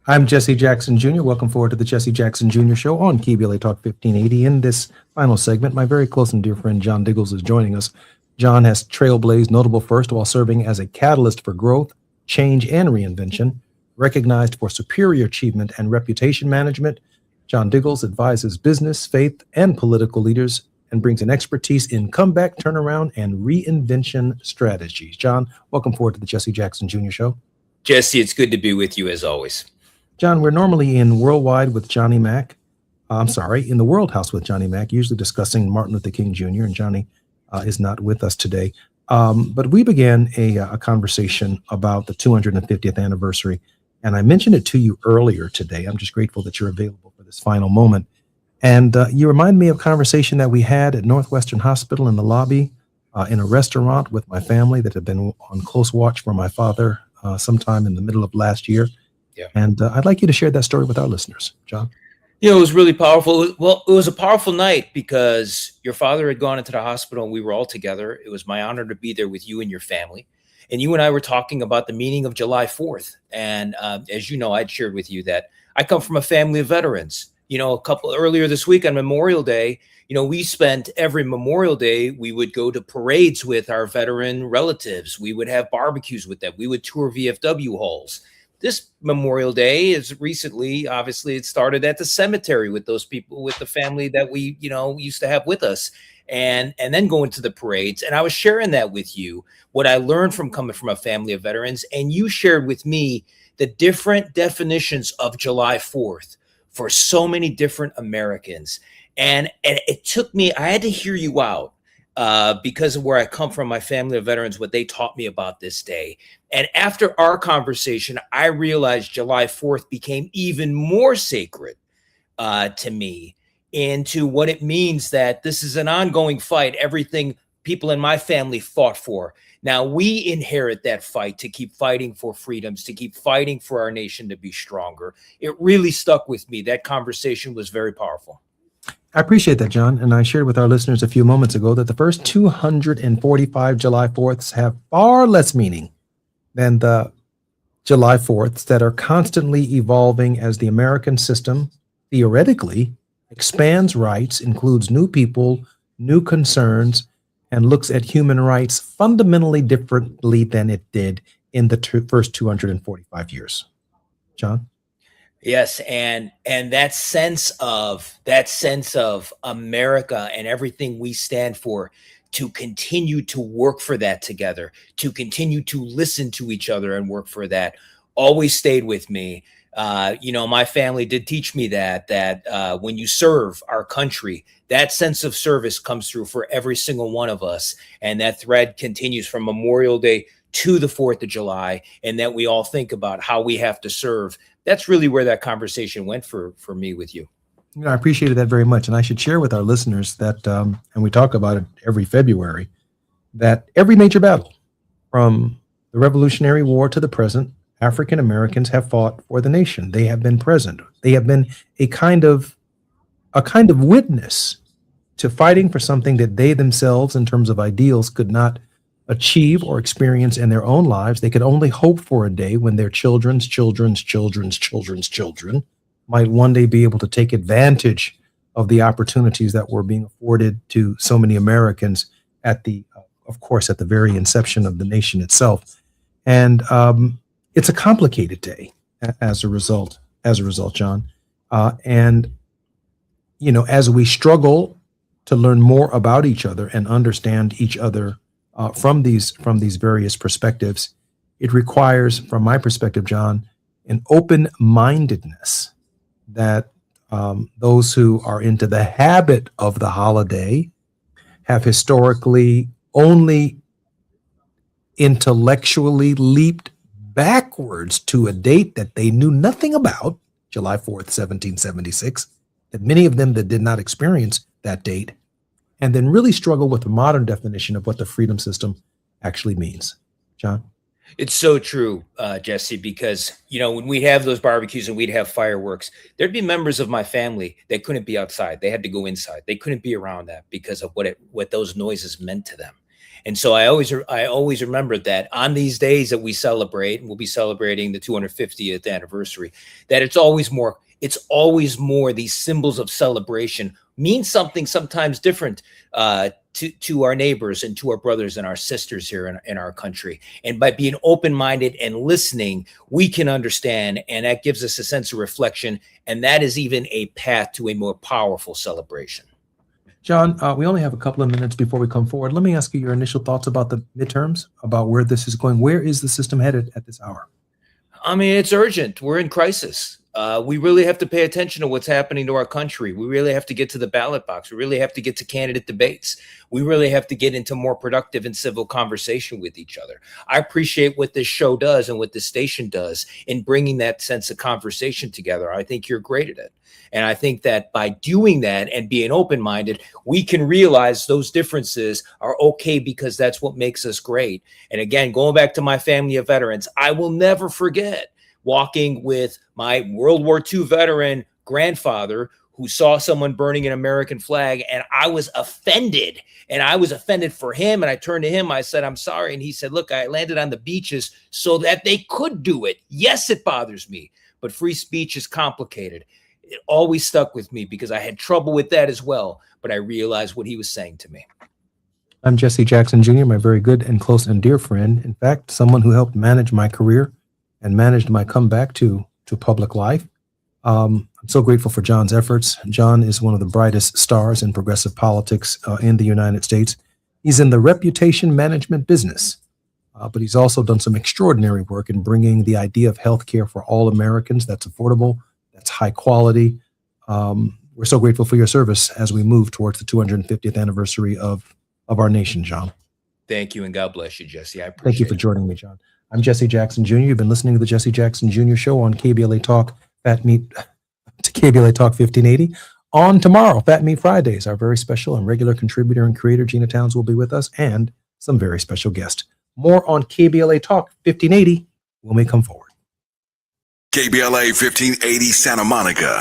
I'm Jesse Jackson Jr. Welcome forward to the Jesse Jackson Jr. Show on KBLA Talk 1580. In this final segment, my very close and dear friend John Diggles is joining us. John has trailblazed notable first while serving as a catalyst for growth, change, and reinvention. Recognized for superior achievement and reputation management, John Diggles advises business, faith, and political leaders and brings an expertise in comeback, turnaround, and reinvention strategies. John, welcome forward to the Jesse Jackson Jr. Show. Jesse, it's good to be with you as always. John, we're normally in Worldwide with Johnny Mac. In the World House with Johnny Mac, usually discussing Martin Luther King Jr., and Johnny is not with us today. But we began a conversation about the 250th anniversary. And I mentioned it to you earlier today. I'm just grateful that you're available for this final moment. And you remind me of a conversation that we had at Northwestern Hospital in the lobby in a restaurant with my family that had been on close watch for my father sometime in the middle of last year. Yeah. And I'd like you to share that story with our listeners, John. You know, it was really powerful. Well, it was a powerful night because your father had gone into the hospital and we were all together. It was my honor to be there with you and your family. And you and I were talking about the meaning of July 4th. And as you know, I'd shared with you that I come from a family of veterans. You know, earlier this week on Memorial Day, you know, we spent every Memorial Day, we would go to parades with our veteran relatives. We would have barbecues with them. We would tour VFW halls. this Memorial Day is recently, obviously, it started at the cemetery with those people, with the family that we, used to have with us, and then going to the parades. And I was sharing that with you, what I learned from coming from a family of veterans, and you shared with me the different definitions of July 4th for so many different Americans. And it took me, I had to hear you out. Because of where I come from, my family of veterans, what they taught me about this day. And after our conversation, I realized July 4th became even more sacred to me, into what it means that this is an ongoing fight, everything people in my family fought for. Now we inherit that fight to keep fighting for freedoms, to keep fighting for our nation to be stronger. It really stuck with me. That conversation was very powerful. I appreciate that, John. And I shared with our listeners a few moments ago that the first 245 July 4ths have far less meaning than the July 4ths that are constantly evolving as the American system theoretically expands rights, includes new people, new concerns, and looks at human rights fundamentally differently than it did in the first 245 years. John? Yes, and that sense of America and everything we stand for, to continue to work for that together, to continue to listen to each other and work for that, always stayed with me. My family did teach me that when you serve our country, that sense of service comes through for every single one of us, and that thread continues from Memorial Day to the 4th of July, and that we all think about how we have to serve. That's really where that conversation went for me with you. I appreciated that very much. And I should share with our listeners that, and we talk about it every February, that every major battle from the Revolutionary War to the present, African Americans have fought for the nation. They have been present. They have been a kind of witness to fighting for something that they themselves, in terms of ideals, could not achieve or experience in their own lives. They could only hope for a day when their children's children might one day be able to take advantage of the opportunities that were being afforded to so many Americans at the very inception of the nation itself. And it's a complicated day as a result, John. And as we struggle to learn more about each other and understand each other from these various perspectives, it requires, from my perspective, John, an open-mindedness that those who are into the habit of the holiday have historically only intellectually leaped backwards to a date that they knew nothing about, July 4th, 1776, that many of them that did not experience that date, and then really struggle with the modern definition of what the freedom system actually means. John? It's so true, Jesse, because, when we have those barbecues and we'd have fireworks, there'd be members of my family that couldn't be outside. They had to go inside. They couldn't be around that because of what those noises meant to them. And so I always remember that on these days that we celebrate, and we'll be celebrating the 250th anniversary, that it's always more these symbols of celebration mean something sometimes different to our neighbors and to our brothers and our sisters here in our country. And by being open-minded and listening, we can understand, and that gives us a sense of reflection, and that is even a path to a more powerful celebration. John, we only have a couple of minutes before we come forward. Let me ask you your initial thoughts about the midterms, about where this is going. Where is the system headed at this hour? I mean, it's urgent. We're in crisis. We really have to pay attention to what's happening to our country. We really have to get to the ballot box. We really have to get to candidate debates. We really have to get into more productive and civil conversation with each other. I appreciate what this show does and what this station does in bringing that sense of conversation together. I think you're great at it. And I think that by doing that and being open-minded, we can realize those differences are okay, because that's what makes us great. And again, going back to my family of veterans, I will never forget walking with my World War II veteran grandfather who saw someone burning an American flag, and I was offended. And I was offended for him, and I turned to him, I said, "I'm sorry." And he said, "Look, I landed on the beaches so that they could do it. Yes, it bothers me, but free speech is complicated." It always stuck with me because I had trouble with that as well, but I realized what he was saying to me. I'm Jesse Jackson Jr., my very good and close and dear friend. In fact, someone who helped manage my career and managed my comeback to public life. I'm so grateful for John's efforts. John is one of the brightest stars in progressive politics in the United States. He's in the reputation management business, but he's also done some extraordinary work in bringing the idea of healthcare for all Americans that's affordable, that's high quality. We're so grateful for your service as we move towards the 250th anniversary of our nation, John. Thank you, and God bless you, Jesse. I appreciate Thank you for joining me, John. I'm Jesse Jackson Jr. You've been listening to the Jesse Jackson Jr. Show on KBLA Talk, Fat Meat, to KBLA Talk 1580. On tomorrow, Fat Meat Fridays, our very special and regular contributor and creator, Gina Towns, will be with us, and some very special guests. More on KBLA Talk 1580 when we come forward. KBLA 1580 Santa Monica.